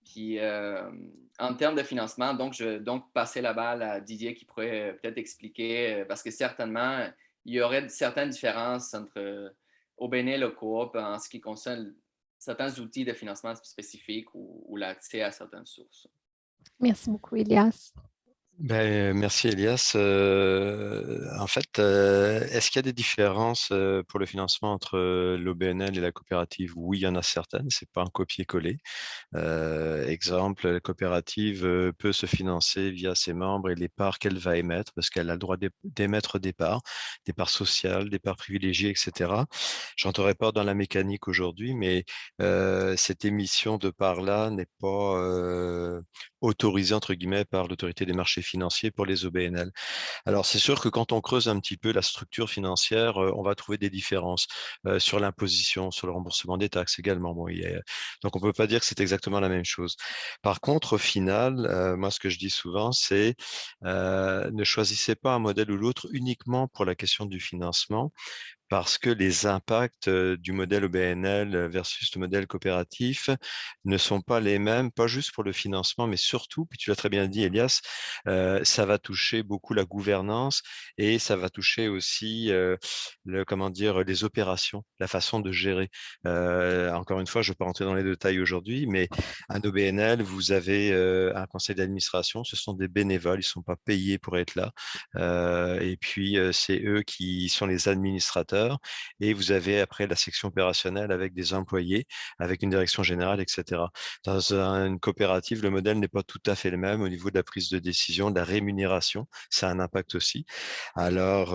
Puis, en termes de financement, donc, je vais donc passer la balle à Didier qui pourrait peut-être expliquer, parce que certainement, il y aurait certaines différences entre OBNL et le Coop en ce qui concerne certains outils de financement spécifiques ou l'accès à certaines sources. Merci beaucoup, Elias. Merci Elias. En fait, est-ce qu'il y a des différences pour le financement entre l'OBNL et la coopérative? Oui, il y en a certaines, c'est pas un copier-coller. Exemple, la coopérative peut se financer via ses membres et les parts qu'elle va émettre, parce qu'elle a le droit d'émettre des parts sociales, des parts privilégiées, etc. Je n'entrerai pas dans la mécanique aujourd'hui, mais cette émission de parts-là n'est pas autorisée, entre guillemets, par l'autorité des marchés financiers pour les OBNL. Alors, c'est sûr que quand on creuse un petit peu la structure financière, on va trouver des différences sur l'imposition, sur le remboursement des taxes également. Bon, donc, on ne peut pas dire que c'est exactement la même chose. Par contre, au final, moi, ce que je dis souvent, c'est ne choisissez pas un modèle ou l'autre uniquement pour la question du financement, parce que les impacts du modèle OBNL versus le modèle coopératif ne sont pas les mêmes, pas juste pour le financement, mais surtout, puis tu l'as très bien dit, Elias, ça va toucher beaucoup la gouvernance et ça va toucher aussi les opérations, la façon de gérer. Encore une fois, je ne vais pas rentrer dans les détails aujourd'hui, mais un OBNL, vous avez un conseil d'administration, ce sont des bénévoles, ils ne sont pas payés pour être là. Et puis, c'est eux qui sont les administrateurs. Et vous avez après la section opérationnelle avec des employés, avec une direction générale, etc. Dans une coopérative, le modèle n'est pas tout à fait le même au niveau de la prise de décision, de la rémunération. Ça a un impact aussi. Alors,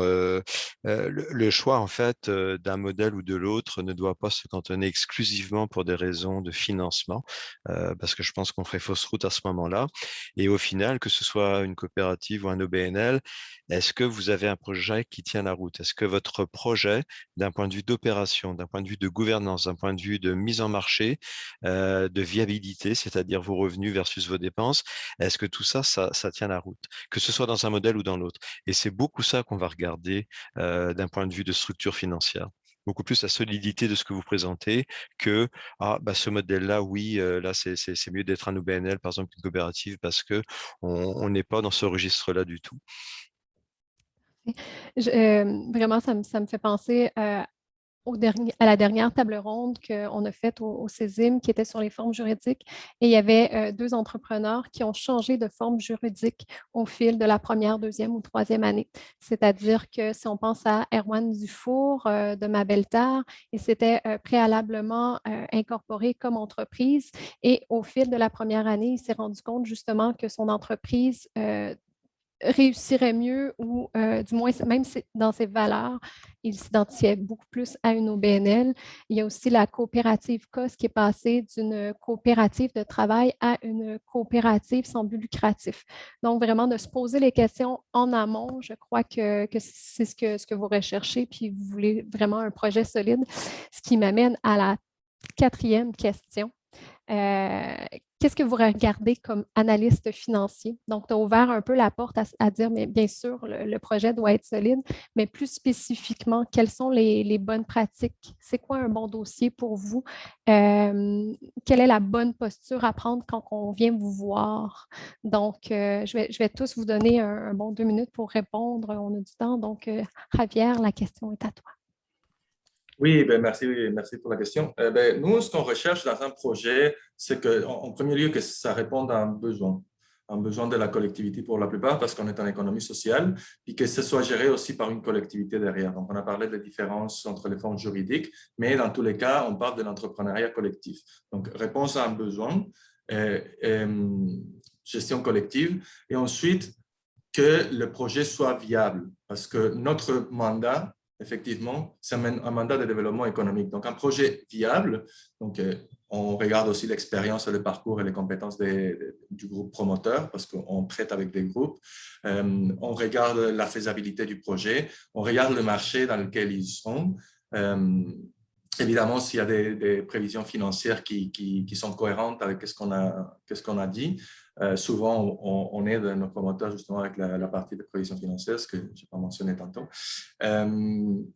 le choix en fait d'un modèle ou de l'autre ne doit pas se cantonner exclusivement pour des raisons de financement, parce que je pense qu'on ferait fausse route à ce moment-là. Et au final, que ce soit une coopérative ou un OBNL, est-ce que vous avez un projet qui tient la route? Est-ce que votre projet, d'un point de vue d'opération, d'un point de vue de gouvernance, d'un point de vue de mise en marché, de viabilité, c'est-à-dire vos revenus versus vos dépenses, est-ce que tout ça, ça tient la route? Que ce soit dans un modèle ou dans l'autre. Et c'est beaucoup ça qu'on va regarder d'un point de vue de structure financière. Beaucoup plus la solidité de ce que vous présentez que ce modèle-là, oui, là, c'est mieux d'être un OBNL, par exemple, qu'une coopérative, parce qu'on n'est pas dans ce registre-là du tout. Vraiment, ça me fait penser à la dernière table ronde qu'on a faite au CESIM qui était sur les formes juridiques. Et il y avait deux entrepreneurs qui ont changé de forme juridique au fil de la première, deuxième ou troisième année. C'est-à-dire que si on pense à Erwan Dufour de Mabeltar, il s'était préalablement incorporé comme entreprise et au fil de la première année, il s'est rendu compte justement que son entreprise réussirait mieux ou du moins, même dans ses valeurs, il s'identifiait beaucoup plus à une OBNL. Il y a aussi la coopérative COS qui est passée d'une coopérative de travail à une coopérative sans but lucratif. Donc, vraiment, de se poser les questions en amont, je crois que c'est ce que vous recherchez, puis vous voulez vraiment un projet solide, ce qui m'amène à la quatrième question. Qu'est-ce que vous regardez comme analyste financier? Donc, tu as ouvert un peu la porte à dire, mais bien sûr, le projet doit être solide, mais plus spécifiquement, quelles sont les bonnes pratiques? C'est quoi un bon dossier pour vous? Quelle est la bonne posture à prendre quand on vient vous voir? Donc, je vais tous vous donner un bon 2 minutes pour répondre. On a du temps. Donc, Javier, la question est à toi. Oui, merci pour la question. Nous, ce qu'on recherche dans un projet, c'est qu'en premier lieu, que ça réponde à un besoin de la collectivité pour la plupart, parce qu'on est en économie sociale, puis que ce soit géré aussi par une collectivité derrière. Donc, on a parlé des différences entre les formes juridiques, mais dans tous les cas, on parle de l'entrepreneuriat collectif. Donc, réponse à un besoin, gestion collective, et ensuite, que le projet soit viable, parce que notre mandat, effectivement, c'est un mandat de développement économique. Donc, un projet viable, donc, on regarde aussi l'expérience, le parcours et les compétences du groupe promoteur, parce qu'on traite avec des groupes. On regarde la faisabilité du projet, on regarde le marché dans lequel ils sont. Évidemment, s'il y a des prévisions financières qui sont cohérentes avec ce qu'on a dit. Souvent, on aide nos promoteurs justement avec la partie de prévision financière, ce que je n'ai pas mentionné tantôt.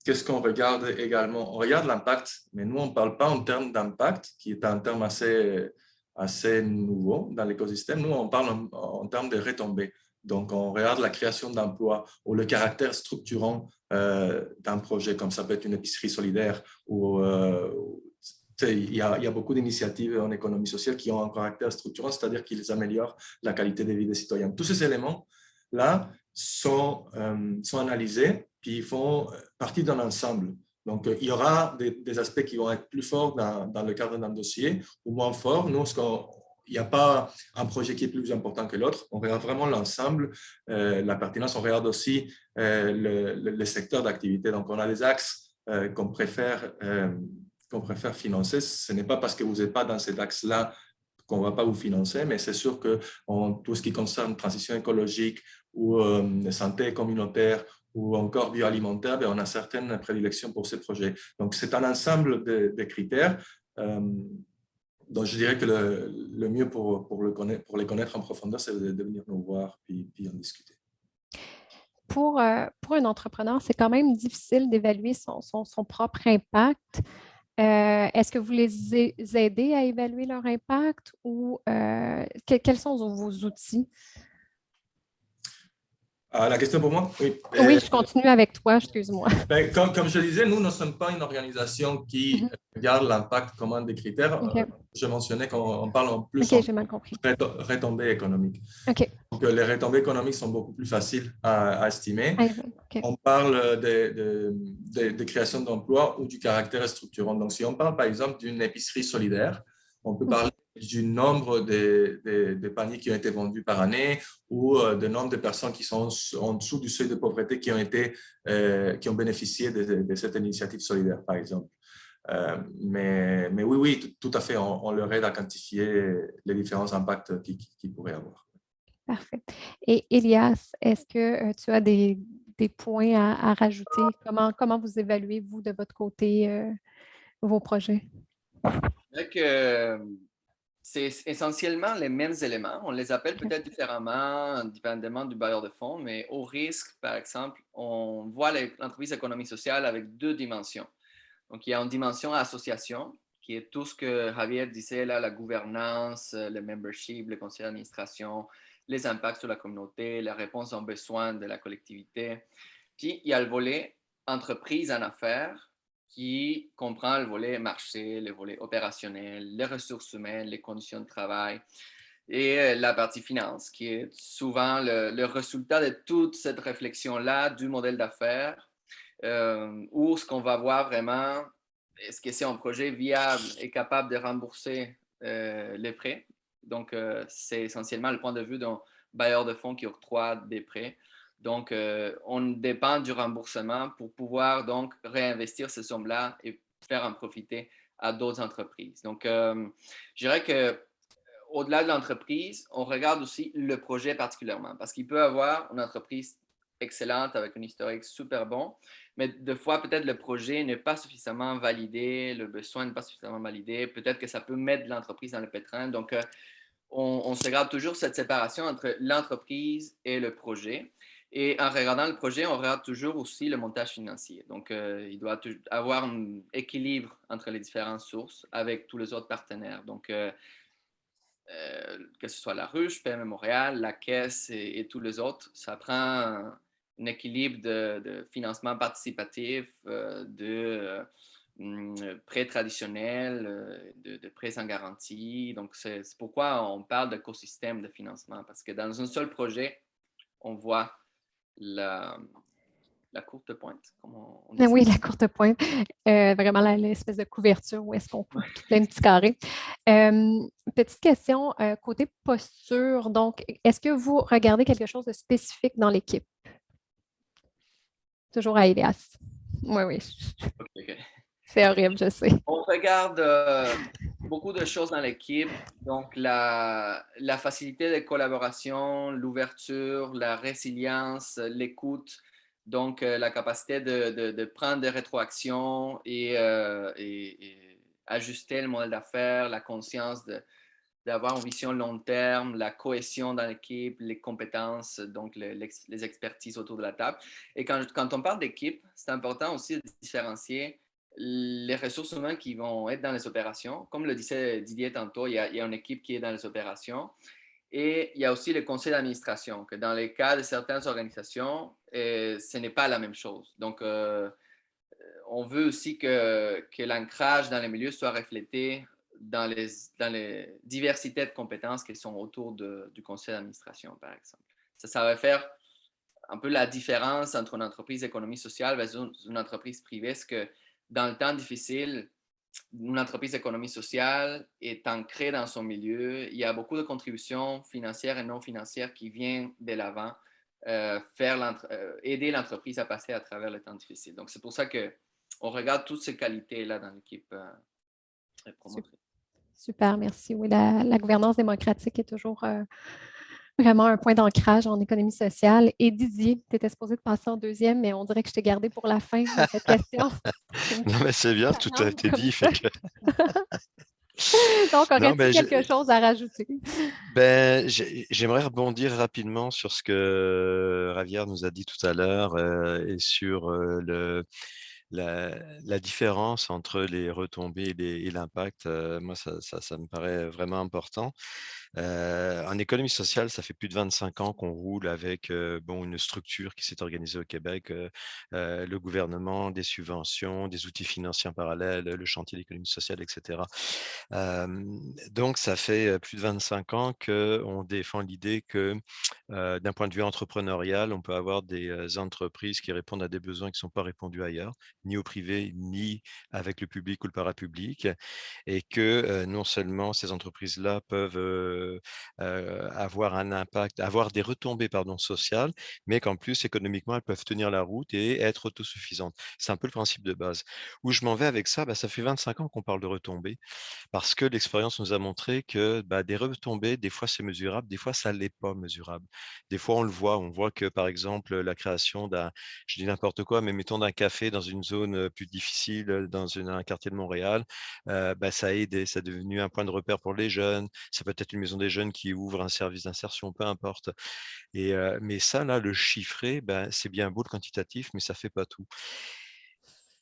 Qu'est-ce qu'on regarde également? On regarde l'impact, mais nous, on ne parle pas en termes d'impact, qui est un terme assez nouveau dans l'écosystème. Nous, on parle en termes de retombées. Donc, on regarde la création d'emplois ou le caractère structurant d'un projet, comme ça peut être une épicerie solidaire ou il y a beaucoup d'initiatives en économie sociale qui ont un caractère structurant, c'est-à-dire qu'ils améliorent la qualité de vie des citoyens. Tous ces éléments là sont analysés, puis ils font partie d'un ensemble. Donc, il y aura des aspects qui vont être plus forts dans le cadre d'un dossier ou moins forts. Nous, il n'y a pas un projet qui est plus important que l'autre. On regarde vraiment l'ensemble, la pertinence. On regarde aussi le secteur d'activité. Donc, on a des axes qu'on préfère financer. Ce n'est pas parce que vous n'êtes pas dans cet axe-là qu'on ne va pas vous financer, mais c'est sûr que tout ce qui concerne transition écologique ou santé communautaire ou encore bioalimentaire, on a certaines prédilections pour ces projets. Donc, c'est un ensemble de critères. Donc, je dirais que le mieux pour les connaître en profondeur, c'est de venir nous voir puis en discuter. Pour un entrepreneur, c'est quand même difficile d'évaluer son propre impact. Est-ce que vous les aidez à évaluer leur impact ou quels sont vos outils? La question pour moi? Oui. Oui, je continue avec toi, excuse-moi. Comme je disais, nous ne sommes pas une organisation qui regarde l'impact comme un des critères. Okay. Je mentionnais qu'on parle en plus j'ai mal compris. Retombées économiques. Okay. Donc, les retombées économiques sont beaucoup plus faciles à estimer. Okay. On parle de création d'emplois ou du caractère structurant. Donc, si on parle par exemple d'une épicerie solidaire, on peut parler du nombre de paniers qui ont été vendus par année ou du nombre de personnes qui sont en dessous du seuil de pauvreté qui ont bénéficié de cette initiative solidaire, par exemple. Mais oui, tout à fait, on leur aide à quantifier les différents impacts qu'ils pourraient avoir. Parfait. Et Elias, est-ce que tu as des points à rajouter? Comment vous évaluez, vous, de votre côté, vos projets? C'est essentiellement les mêmes éléments. On les appelle peut-être différemment, dépendamment du bailleur de fonds, mais au risque, par exemple, on voit l'entreprise économie sociale avec deux dimensions. Donc, il y a une dimension association, qui est tout ce que Javier disait là, la gouvernance, le membership, le conseil d'administration, les impacts sur la communauté, la réponse aux besoins de la collectivité. Puis, il y a le volet entreprise en affaires, qui comprend le volet marché, le volet opérationnel, les ressources humaines, les conditions de travail et la partie finance, qui est souvent le résultat de toute cette réflexion-là du modèle d'affaires, où ce qu'on va voir vraiment, est-ce que c'est un projet viable et capable de rembourser les prêts. Donc, c'est essentiellement le point de vue d'un bailleur de fonds qui octroie des prêts. Donc, on dépend du remboursement pour pouvoir donc réinvestir ces sommes-là et faire en profiter à d'autres entreprises. Donc, je dirais qu'au-delà de l'entreprise, on regarde aussi le projet particulièrement parce qu'il peut avoir une entreprise excellente avec un historique super bon, mais des fois, peut-être le projet n'est pas suffisamment validé, le besoin n'est pas suffisamment validé, peut-être que ça peut mettre l'entreprise dans le pétrin. Donc, on se garde toujours cette séparation entre l'entreprise et le projet. Et en regardant le projet, on regarde toujours aussi le montage financier. Donc, il doit avoir un équilibre entre les différentes sources avec tous les autres partenaires. Donc, que ce soit la Ruche, PME Montréal, la Caisse et tous les autres, ça prend un équilibre de financement participatif, de prêts traditionnels, de prêts sans garantie. Donc, c'est pourquoi on parle d'écosystème de financement, parce que dans un seul projet, on voit la courte pointe, comme on dit. Oui, la courte pointe. Vraiment l'espèce de couverture où est-ce qu'on coupe plein de petits carrés. Petite question, côté posture. Donc, est-ce que vous regardez quelque chose de spécifique dans l'équipe? Toujours à Elias. Oui. Okay. C'est horrible, je sais. On regarde beaucoup de choses dans l'équipe, donc la facilité de collaboration, l'ouverture, la résilience, l'écoute, donc la capacité de prendre des rétroactions et ajuster le modèle d'affaires, la conscience d'avoir une vision long terme, la cohésion dans l'équipe, les compétences, donc les expertises autour de la table. Et quand on parle d'équipe, c'est important aussi de différencier les ressources humaines qui vont être dans les opérations. Comme le disait Didier tantôt, il y a une équipe qui est dans les opérations. Et il y a aussi le conseil d'administration, que dans les cas de certaines organisations, ce n'est pas la même chose. Donc, on veut aussi que l'ancrage dans les milieux soit reflété dans les diversités de compétences qui sont autour du conseil d'administration, par exemple. Ça va faire un peu la différence entre une entreprise d'économie sociale versus une entreprise privée, c'est que dans le temps difficile, une entreprise d'économie sociale est ancrée dans son milieu. Il y a beaucoup de contributions financières et non financières qui viennent de l'avant, aider l'entreprise à passer à travers les temps difficiles. Donc, c'est pour ça qu'on regarde toutes ces qualités-là dans l'équipe promotrice. Super, merci. Oui, la gouvernance démocratique est toujours vraiment un point d'ancrage en économie sociale. Et Didier, tu étais supposé de passer en deuxième, mais on dirait que je t'ai gardé pour la fin de cette question. Non, mais c'est bien, tout a été dit. Fait que... Donc, Non, aurais-tu quelque chose à rajouter? J'aimerais rebondir rapidement sur ce que Ravière nous a dit tout à l'heure et sur la différence entre les retombées et l'impact. Moi, ça me paraît vraiment important. En économie sociale, ça fait plus de 25 ans qu'on roule avec une structure qui s'est organisée au Québec, le gouvernement, des subventions, des outils financiers en parallèle, le chantier d'économie sociale, etc. Donc, ça fait plus de 25 ans qu'on défend l'idée que d'un point de vue entrepreneurial, on peut avoir des entreprises qui répondent à des besoins qui ne sont pas répondus ailleurs, ni au privé, ni avec le public ou le parapublic, et que non seulement ces entreprises-là peuvent avoir un impact, avoir des retombées sociales, mais qu'en plus, économiquement, elles peuvent tenir la route et être autosuffisantes. C'est un peu le principe de base. Où je m'en vais avec ça, ça fait 25 ans qu'on parle de retombées, parce que l'expérience nous a montré que des retombées, des fois c'est mesurable, des fois ça ne l'est pas mesurable. Des fois on voit que par exemple la création je dis n'importe quoi, mais mettons d'un café dans une zone plus difficile, dans un quartier de Montréal, ça a aidé, ça est devenu un point de repère pour les jeunes, ça peut être une maison des jeunes qui ouvre un service d'insertion, peu importe. Mais ça, là, le chiffrer, c'est bien beau le quantitatif, mais ça ne fait pas tout.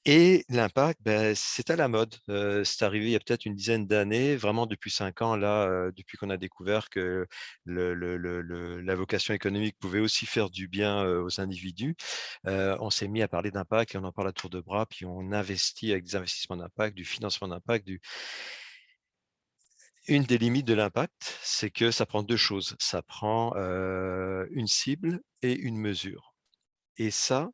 Et l'impact, c'est à la mode. C'est arrivé il y a peut-être une dizaine d'années, vraiment depuis 5 ans, là, depuis qu'on a découvert que la vocation économique pouvait aussi faire du bien aux individus. On s'est mis à parler d'impact et on en parle à tour de bras, puis on investit avec des investissements d'impact, du financement d'impact. Une des limites de l'impact, c'est que ça prend 2 choses. Ça prend une cible et une mesure. Et ça,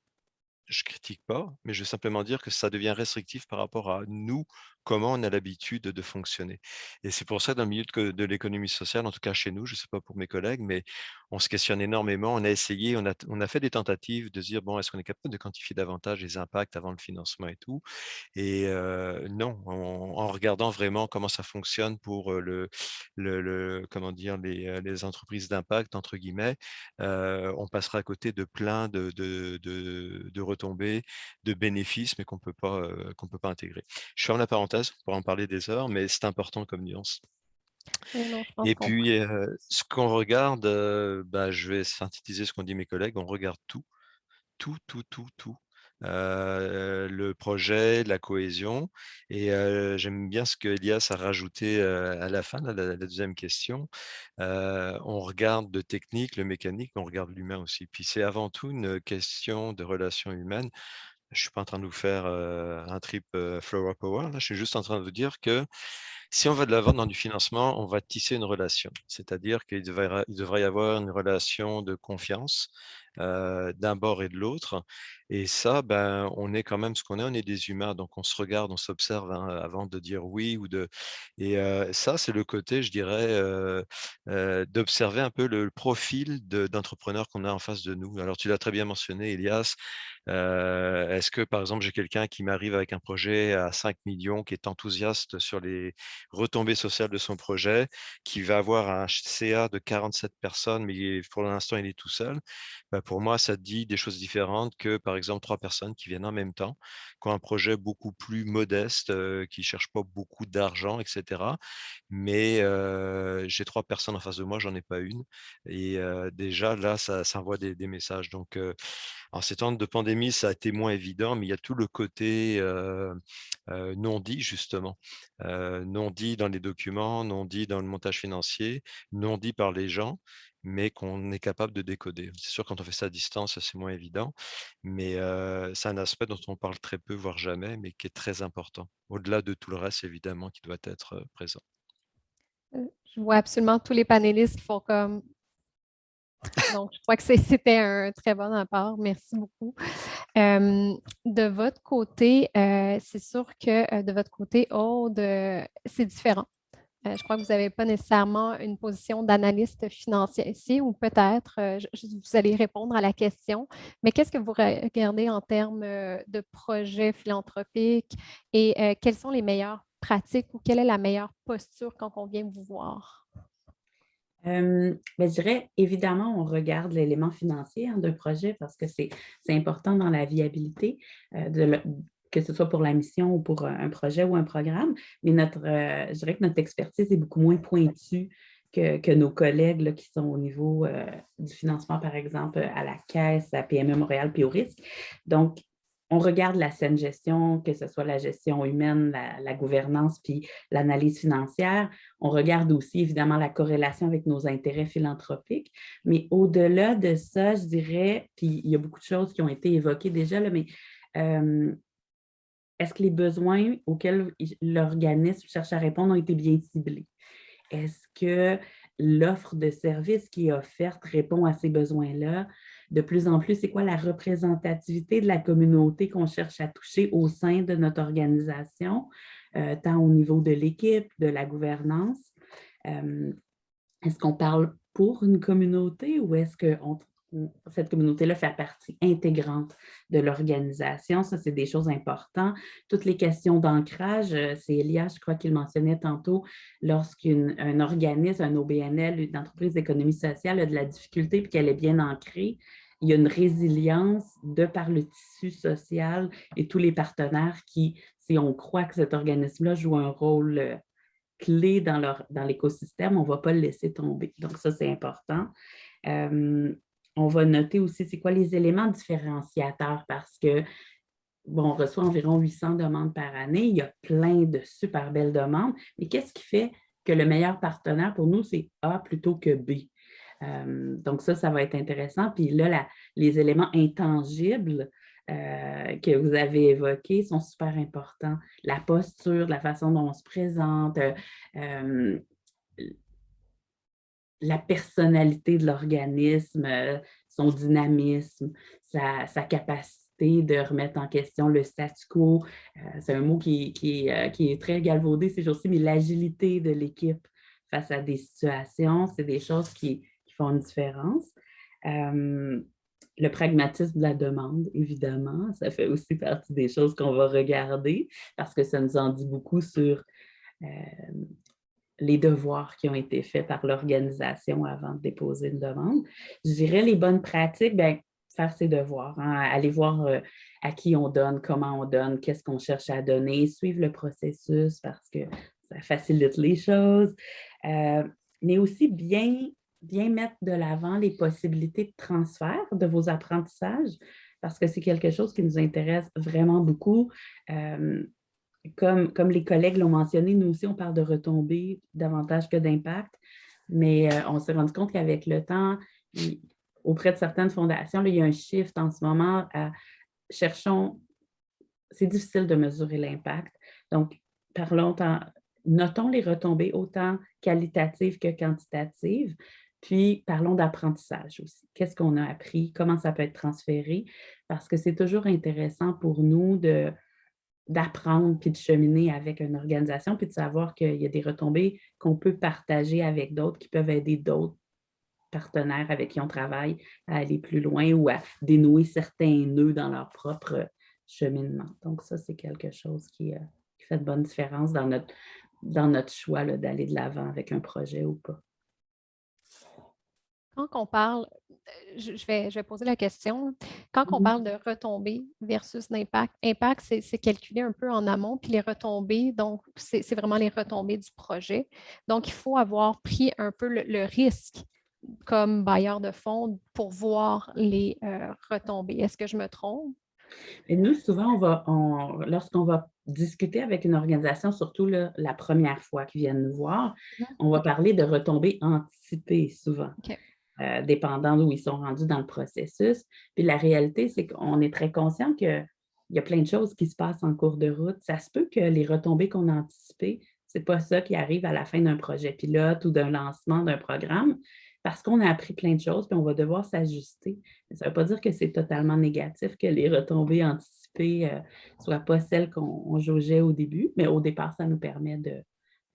je critique pas, mais je veux simplement dire que ça devient restrictif par rapport à nous, comment on a l'habitude de fonctionner. Et c'est pour ça, dans le milieu de l'économie sociale, en tout cas chez nous, je ne sais pas pour mes collègues, mais on se questionne énormément. On a essayé, on a fait des tentatives de se dire, bon, est-ce qu'on est capable de quantifier davantage les impacts avant le financement et tout? Et non, en regardant vraiment comment ça fonctionne pour comment dire, les entreprises d'impact, entre guillemets, on passera à côté de plein de retombées, de bénéfices, mais qu'on peut pas intégrer. Je ferme la parenthèse pour en parler des heures, mais c'est important comme nuance. Oui, non, je pense Et qu'on puis, ce qu'on regarde, je vais synthétiser ce qu'ont dit mes collègues, on regarde tout. Le projet, la cohésion. Et j'aime bien ce que Elias a rajouté à la fin, la deuxième question. On regarde le technique, le mécanique, mais on regarde l'humain aussi. Puis c'est avant tout une question de relations humaines. Je ne suis pas en train de vous faire un trip Flower Power. Là, je suis juste en train de vous dire que si on va de l'avant dans du financement, on va tisser une relation. C'est-à-dire qu'il devrait y avoir une relation de confiance d'un bord et de l'autre. Et ça, on est quand même ce qu'on est, on est des humains. Donc, on se regarde, on s'observe avant de dire oui ou de… Et ça, c'est le côté, je dirais, d'observer un peu le profil d'entrepreneur qu'on a en face de nous. Alors, tu l'as très bien mentionné, Elias. Est-ce que, par exemple, j'ai quelqu'un qui m'arrive avec un projet à 5 millions, qui est enthousiaste sur les retombées sociales de son projet, qui va avoir un CA de 47 personnes, mais pour l'instant, il est tout seul? Pour moi, ça dit des choses différentes que, par exemple, 3 personnes qui viennent en même temps, qui ont un projet beaucoup plus modeste, qui ne cherchent pas beaucoup d'argent, etc. Mais j'ai 3 personnes en face de moi, j'en ai pas une. Et déjà, là, ça envoie des messages. Donc, en ces temps de pandémie, ça a été moins évident, mais il y a tout le côté non dit, justement. Non dit dans les documents, non dit dans le montage financier, non dit par les gens, mais qu'on est capable de décoder. C'est sûr, quand on fait ça à distance, c'est moins évident, mais c'est un aspect dont on parle très peu, voire jamais, mais qui est très important, au-delà de tout le reste, évidemment, qui doit être présent. je vois absolument tous les panélistes qui font comme Donc, je crois que c'était un très bon apport. Merci beaucoup. De votre côté, c'est sûr que de votre côté, Aude, c'est différent. Je crois que vous n'avez pas nécessairement une position d'analyste financier ici, ou peut-être, vous allez répondre à la question, mais qu'est-ce que vous regardez en termes de projets philanthropiques et quelles sont les meilleures pratiques ou quelle est la meilleure posture quand on vient vous voir? Je dirais, évidemment, on regarde l'élément financier d'un projet parce que c'est important dans la viabilité, que ce soit pour la mission ou pour un projet ou un programme. Mais je dirais que notre expertise est beaucoup moins pointue que nos collègues là, qui sont au niveau du financement, par exemple, à la Caisse, à PME Montréal, puis au risque. Donc, on regarde la saine gestion, que ce soit la gestion humaine, la gouvernance, puis l'analyse financière. On regarde aussi, évidemment, la corrélation avec nos intérêts philanthropiques. Mais au-delà de ça, je dirais, puis il y a beaucoup de choses qui ont été évoquées déjà, là, mais est-ce que les besoins auxquels l'organisme cherche à répondre ont été bien ciblés? Est-ce que l'offre de services qui est offerte répond à ces besoins-là? De plus en plus, c'est quoi la représentativité de la communauté qu'on cherche à toucher au sein de notre organisation, tant au niveau de l'équipe, de la gouvernance? Est-ce qu'on parle pour une communauté ou est-ce que cette communauté-là fait partie intégrante de l'organisation? Ça, c'est des choses importantes. Toutes les questions d'ancrage, c'est Elias, je crois qu'il mentionnait tantôt, lorsqu'un organisme, un OBNL, une entreprise d'économie sociale a de la difficulté et qu'elle est bien ancrée, il y a une résilience de par le tissu social et tous les partenaires qui, si on croit que cet organisme-là joue un rôle clé dans l'écosystème, on ne va pas le laisser tomber. Donc, ça, c'est important. On va noter aussi c'est quoi les éléments différenciateurs parce que, bon, on reçoit environ 800 demandes par année. Il y a plein de super belles demandes. Mais qu'est-ce qui fait que le meilleur partenaire pour nous, c'est A plutôt que B? Donc, ça va être intéressant. Puis là, les éléments intangibles que vous avez évoqués sont super importants. La posture, la façon dont on se présente, la personnalité de l'organisme, son dynamisme, sa capacité de remettre en question le statu quo. C'est un mot qui est très galvaudé ces jours-ci, mais l'agilité de l'équipe face à des situations, c'est des choses qui font une différence. Le pragmatisme de la demande, évidemment, ça fait aussi partie des choses qu'on va regarder parce que ça nous en dit beaucoup sur les devoirs qui ont été faits par l'organisation avant de déposer une demande. Je dirais les bonnes pratiques, bien, faire ses devoirs, hein, aller voir à qui on donne, comment on donne, qu'est-ce qu'on cherche à donner, suivre le processus parce que ça facilite les choses, mais aussi bien mettre de l'avant les possibilités de transfert de vos apprentissages parce que c'est quelque chose qui nous intéresse vraiment beaucoup. Comme les collègues l'ont mentionné, nous aussi, on parle de retombées davantage que d'impact, mais on s'est rendu compte qu'avec le temps, auprès de certaines fondations, là, il y a un shift en ce moment à c'est difficile de mesurer l'impact. Donc, notons les retombées autant qualitatives que quantitatives, puis parlons d'apprentissage aussi. Qu'est-ce qu'on a appris? Comment ça peut être transféré? Parce que c'est toujours intéressant pour nous d'apprendre puis de cheminer avec une organisation puis de savoir qu'il y a des retombées qu'on peut partager avec d'autres qui peuvent aider d'autres partenaires avec qui on travaille à aller plus loin ou à dénouer certains nœuds dans leur propre cheminement. Donc ça, c'est quelque chose qui fait de bonnes différences dans notre choix là, d'aller de l'avant avec un projet ou pas. Quand on parle, je vais poser la question, quand on parle de retombées versus d'impact, impact, c'est calculé un peu en amont, puis les retombées, donc c'est vraiment les retombées du projet. Donc, il faut avoir pris un peu le risque comme bailleur de fonds pour voir les retombées. Est-ce que je me trompe? Et nous, souvent, lorsqu'on va discuter avec une organisation, surtout la première fois qu'ils viennent nous voir, on va parler de retombées anticipées souvent. Okay. Dépendant d'où ils sont rendus dans le processus. Puis la réalité, c'est qu'on est très conscient qu'il y a plein de choses qui se passent en cours de route. Ça se peut que les retombées qu'on a anticipées, ce n'est pas ça qui arrive à la fin d'un projet pilote ou d'un lancement d'un programme, parce qu'on a appris plein de choses, puis on va devoir s'ajuster. Ça ne veut pas dire que c'est totalement négatif, que les retombées anticipées ne soient pas celles qu'on jaugeait au début, mais au départ, ça nous permet de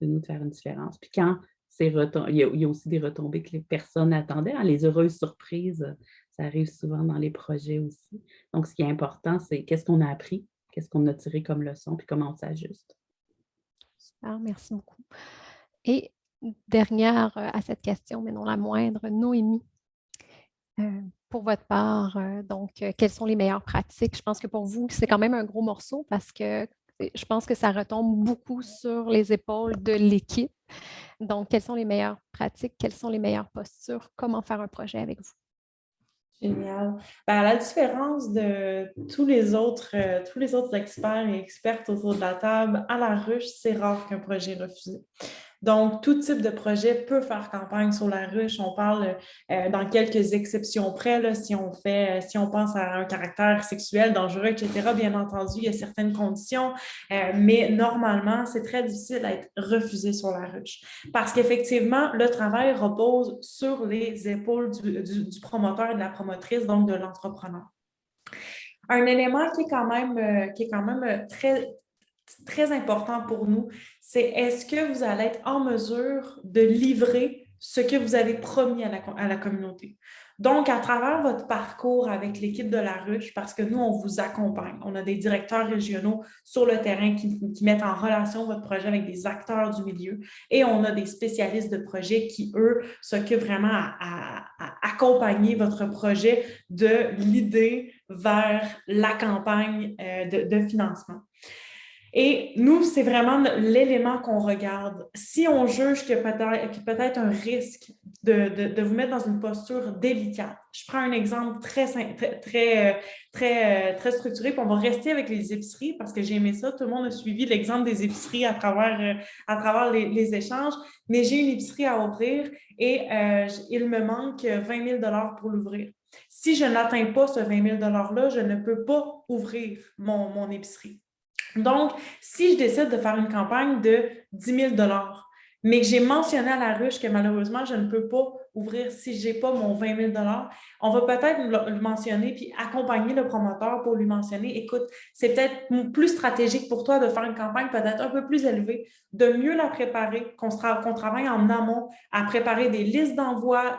nous faire une différence. Puis quand il y a aussi des retombées que les personnes attendaient, hein, les heureuses surprises, ça arrive souvent dans les projets aussi. Donc, ce qui est important, c'est qu'est-ce qu'on a appris, qu'est-ce qu'on a tiré comme leçon, puis comment on s'ajuste. Super, merci beaucoup. Et dernière à cette question, mais non la moindre, Noémie, pour votre part, quelles sont les meilleures pratiques? Je pense que pour vous, c'est quand même un gros morceau parce que je pense que ça retombe beaucoup sur les épaules de l'équipe. Donc, quelles sont les meilleures pratiques? Quelles sont les meilleures postures? Comment faire un projet avec vous? Génial. Ben, à la différence de tous les autres experts et expertes autour de la table, à la ruche, c'est rare qu'un projet est refusé. Donc, tout type de projet peut faire campagne sur la ruche. On parle dans quelques exceptions près, là, si on pense à un caractère sexuel dangereux, etc., bien entendu, il y a certaines conditions, mais normalement, c'est très difficile à être refusé sur la ruche. Parce qu'effectivement, le travail repose sur les épaules du promoteur et de la promotrice, donc de l'entrepreneur. Un élément qui est quand même très important pour nous, c'est est-ce que vous allez être en mesure de livrer ce que vous avez promis à la communauté. Donc, à travers votre parcours avec l'équipe de la ruche, parce que nous, on vous accompagne. On a des directeurs régionaux sur le terrain qui mettent en relation votre projet avec des acteurs du milieu et on a des spécialistes de projet qui, eux, s'occupent vraiment à accompagner votre projet de l'idée vers la campagne de financement. Et nous, c'est vraiment l'élément qu'on regarde. Si on juge qu'il y a peut-être un risque de vous mettre dans une posture délicate, je prends un exemple très structuré, puis on va rester avec les épiceries parce que j'ai aimé ça. Tout le monde a suivi l'exemple des épiceries à travers les échanges, mais j'ai une épicerie à ouvrir et il me manque 20 000 $ pour l'ouvrir. Si je n'atteins pas ce 20 000 $-là, je ne peux pas ouvrir mon épicerie. Donc, si je décide de faire une campagne de 10 000 $, mais que j'ai mentionné à la ruche que malheureusement, je ne peux pas ouvrir si je n'ai pas mon 20 000 $, on va peut-être le mentionner puis accompagner le promoteur pour lui mentionner, écoute, c'est peut-être plus stratégique pour toi de faire une campagne peut-être un peu plus élevée, de mieux la préparer, qu'on travaille en amont à préparer des listes d'envoi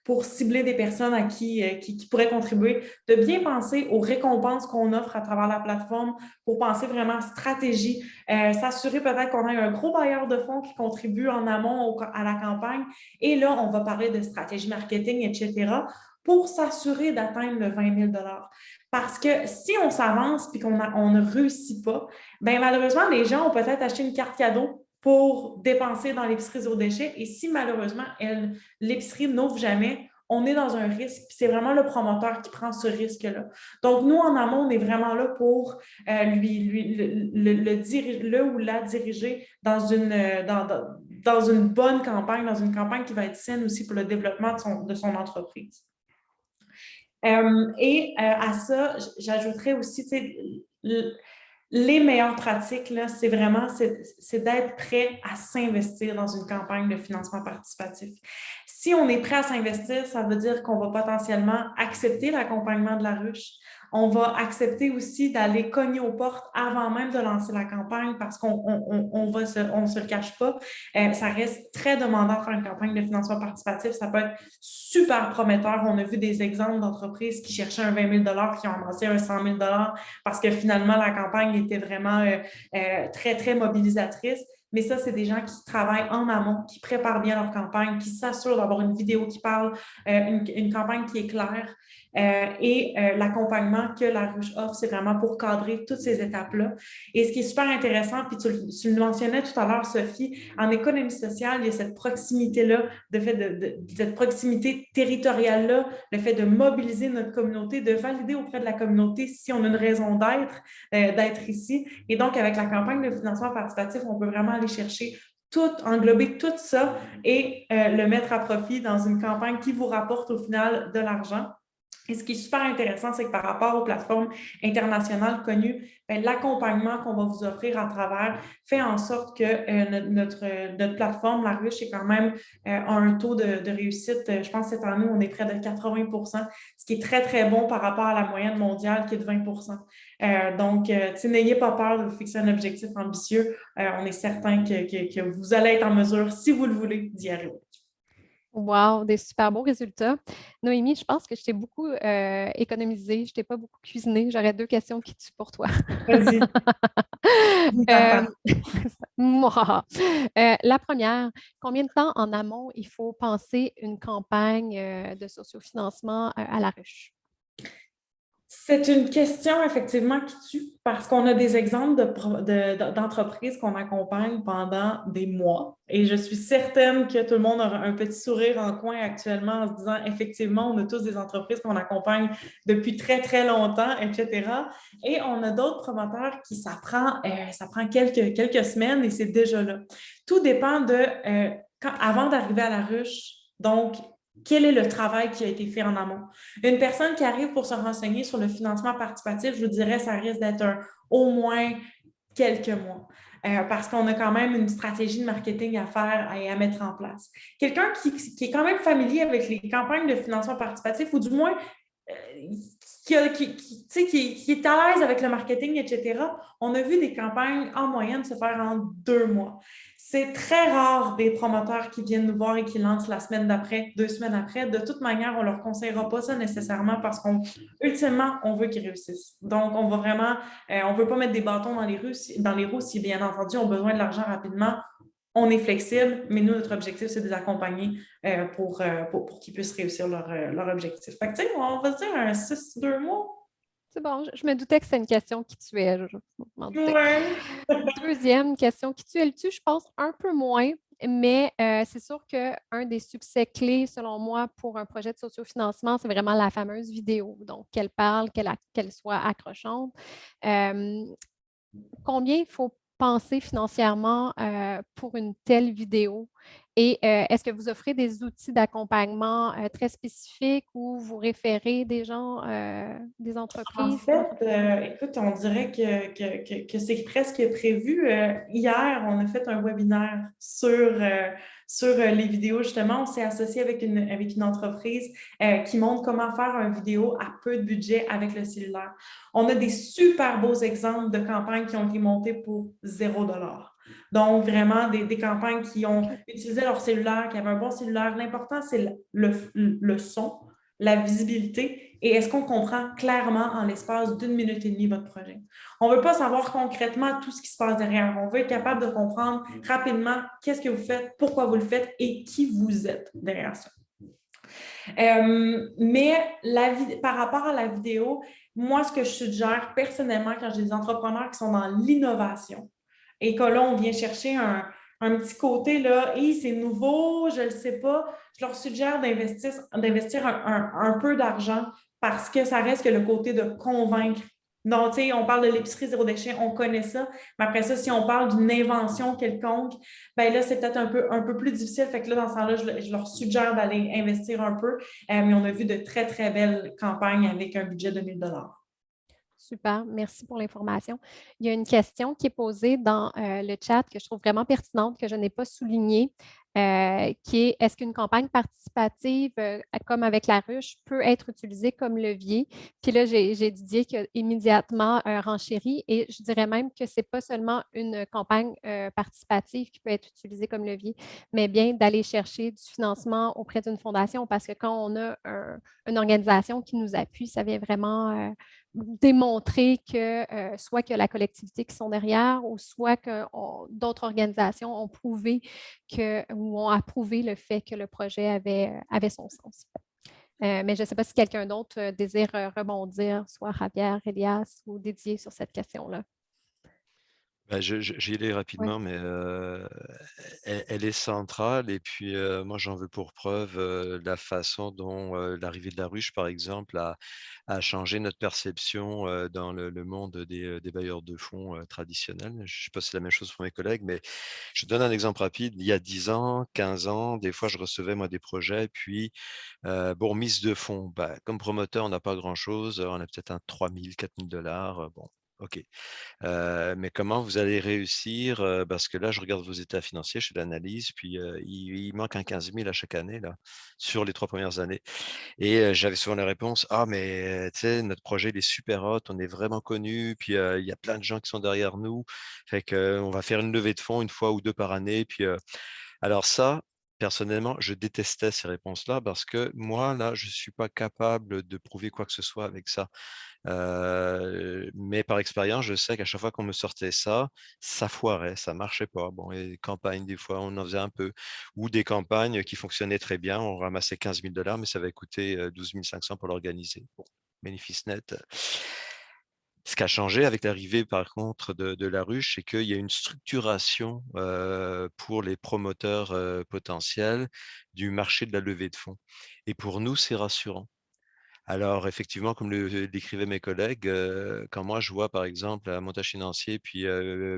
pour cibler des personnes qui pourraient contribuer, de bien penser aux récompenses qu'on offre à travers la plateforme pour penser vraiment stratégie, s'assurer peut-être qu'on ait un gros bailleur de fonds qui contribue en amont à la campagne. Et là, on va parler de stratégie marketing, etc., pour s'assurer d'atteindre le 20 000 $. Parce que si on s'avance et qu'on ne réussit pas, bien malheureusement, les gens ont peut-être acheté une carte cadeau pour dépenser dans l'épicerie zéro déchet. Et si malheureusement, l'épicerie n'ouvre jamais, on est dans un risque, puis c'est vraiment le promoteur qui prend ce risque-là. Donc, nous, en amont, on est vraiment là pour le ou la diriger dans une bonne campagne, dans une campagne qui va être saine aussi pour le développement de son entreprise. À ça, j'ajouterais aussi, les meilleures pratiques, là, c'est d'être prêt à s'investir dans une campagne de financement participatif. Si on est prêt à s'investir, ça veut dire qu'on va potentiellement accepter l'accompagnement de la ruche. On va accepter aussi d'aller cogner aux portes avant même de lancer la campagne parce qu'on ne se le cache pas. Ça reste très demandant de faire une campagne de financement participatif. Ça peut être super prometteur. On a vu des exemples d'entreprises qui cherchaient un 20 000 $ qui ont avancé un 100 000 $ parce que finalement, la campagne était vraiment très, très mobilisatrice. Mais ça, c'est des gens qui travaillent en amont, qui préparent bien leur campagne, qui s'assurent d'avoir une vidéo qui parle, une campagne qui est claire. L'accompagnement que la ruche offre, c'est vraiment pour cadrer toutes ces étapes-là. Et ce qui est super intéressant, puis tu le mentionnais tout à l'heure, Sophie, en économie sociale, il y a cette proximité-là, cette proximité territoriale-là, le fait de mobiliser notre communauté, de valider auprès de la communauté si on a une raison d'être ici. Et donc, avec la campagne de financement participatif, on peut vraiment aller chercher englober tout ça et le mettre à profit dans une campagne qui vous rapporte au final de l'argent. Et ce qui est super intéressant, c'est que par rapport aux plateformes internationales connues, l'accompagnement qu'on va vous offrir à travers fait en sorte que notre plateforme, La Ruche, est quand même a un taux de réussite. Je pense que cette année, on est près de 80 ce qui est très, très bon par rapport à la moyenne mondiale qui est de 20 donc, n'ayez pas peur de vous fixer un objectif ambitieux. On est certain que vous allez être en mesure, si vous le voulez, d'y arriver. Wow, des super beaux résultats. Noémie, je pense que je t'ai beaucoup économisé, je t'ai pas beaucoup cuisiné. J'aurais 2 questions qui tuent pour toi. Vas-y. Moi. La première, combien de temps en amont il faut penser une campagne de sociofinancement à la ruche? C'est une question effectivement qui tue parce qu'on a des exemples d'entreprises qu'on accompagne pendant des mois et je suis certaine que tout le monde aura un petit sourire en coin actuellement en se disant effectivement, on a tous des entreprises qu'on accompagne depuis très, très longtemps, etc. Et on a d'autres promoteurs qui ça prend quelques semaines et c'est déjà là. Tout dépend de avant d'arriver à la ruche, donc quel est le travail qui a été fait en amont? Une personne qui arrive pour se renseigner sur le financement participatif, je vous dirais, ça risque d'être au moins quelques mois. Parce qu'on a quand même une stratégie de marketing à faire et à mettre en place. Quelqu'un qui est quand même familier avec les campagnes de financement participatif, ou du moins qui est à l'aise avec le marketing, etc., on a vu des campagnes en moyenne se faire en 2 mois. C'est très rare des promoteurs qui viennent nous voir et qui lancent la semaine d'après, 2 semaines après. De toute manière, on ne leur conseillera pas ça nécessairement parce qu'ultimement, on veut qu'ils réussissent. Donc, on va vraiment, on ne veut pas mettre des bâtons dans les roues si, bien entendu, on a besoin de l'argent rapidement. On est flexible, mais nous, notre objectif, c'est de les accompagner pour qu'ils puissent réussir leur objectif. Fait que, on va dire un 6-2 mois. C'est bon, je me doutais que c'était une question qui tuait. Je m'en doutais. Ouais. Deuxième question qui tue, elle tue, je pense, un peu moins, mais c'est sûr qu'un des succès clés, selon moi, pour un projet de sociofinancement, c'est vraiment la fameuse vidéo. Donc, qu'elle parle, qu'elle soit accrochante. Combien il faut penser financièrement pour une telle vidéo? Et est-ce que vous offrez des outils d'accompagnement très spécifiques ou vous référez des gens, des En entreprises? fait, écoute, on dirait que c'est presque prévu. Hier, on a fait un webinaire sur les vidéos. Justement, on s'est associé avec une entreprise qui montre comment faire une vidéo à peu de budget avec le cellulaire. On a des super beaux exemples de campagnes qui ont été montées pour 0 $. Donc, vraiment, des campagnes qui ont utilisé leur cellulaire, qui avaient un bon cellulaire. L'important, c'est le son, la visibilité et est-ce qu'on comprend clairement en l'espace d'1 minute et demie votre projet. On ne veut pas savoir concrètement tout ce qui se passe derrière. On veut être capable de comprendre rapidement qu'est-ce que vous faites, pourquoi vous le faites et qui vous êtes derrière ça. Mais par rapport à la vidéo, moi, ce que je suggère personnellement quand j'ai des entrepreneurs qui sont dans l'innovation et que là, on vient chercher un petit côté, là, et c'est nouveau, je ne le sais pas, je leur suggère d'investir un peu d'argent parce que ça reste que le côté de convaincre. Donc, tu sais, on parle de l'épicerie zéro déchet, on connaît ça. Mais après ça, si on parle d'une invention quelconque, bien là, c'est peut-être un peu plus difficile. Fait que là, dans ce temps-là, je leur suggère d'aller investir un peu. Mais on a vu de très, très belles campagnes avec un budget de 1 000 $. Super, merci pour l'information. Il y a une question qui est posée dans le chat que je trouve vraiment pertinente, que je n'ai pas soulignée, qui est est-ce qu'une campagne participative, comme avec la ruche, peut être utilisée comme levier? Puis là, j'ai Didier qui a immédiatement renchéri et je dirais même que ce n'est pas seulement une campagne participative qui peut être utilisée comme levier, mais bien d'aller chercher du financement auprès d'une fondation parce que quand on a une organisation qui nous appuie, ça vient vraiment démontrer que soit que la collectivité qui sont derrière ou soit que d'autres organisations ont prouvé ou ont approuvé le fait que le projet avait son sens. Mais je ne sais pas si quelqu'un d'autre désire rebondir, soit Javier, Elias ou Didier sur cette question-là. J'y allais rapidement, mais elle est centrale. Et puis, moi, j'en veux pour preuve la façon dont l'arrivée de la ruche, par exemple, a changé notre perception dans le monde des bailleurs de fonds traditionnels. Je ne sais pas si c'est la même chose pour mes collègues, mais je donne un exemple rapide. Il y a 10 ans, 15 ans, des fois, je recevais, moi, des projets. Puis, mise de fonds. Comme promoteur, on n'a pas grand-chose. On a peut-être un 3 000, 4 000 $. Bon, OK. Mais comment vous allez réussir? Parce que là, je regarde vos états financiers, je fais l'analyse, puis il manque un 15 000 à chaque année, là, sur les 3 premières années. Et j'avais souvent la réponse: «Ah, mais tu sais, notre projet, il est super hot, on est vraiment connu, puis il y a plein de gens qui sont derrière nous. Fait qu'on va faire une levée de fonds 1 fois ou 2 par année». Puis alors ça, personnellement, je détestais ces réponses-là parce que moi, là, je ne suis pas capable de prouver quoi que ce soit avec ça. Mais par expérience, je sais qu'à chaque fois qu'on me sortait ça, ça foirait, ça marchait pas. Bon, et les campagnes, des fois, on en faisait un peu. Ou des campagnes qui fonctionnaient très bien, on ramassait 15 000 $, mais ça avait coûté 12 500 pour l'organiser. Bon, bénéfice net. Ce qui a changé avec l'arrivée, par contre, de la ruche, c'est qu'il y a une structuration pour les promoteurs potentiels du marché de la levée de fonds. Et pour nous, c'est rassurant. Alors, effectivement, comme le décrivaient mes collègues, quand moi je vois, par exemple, un montage financier, puis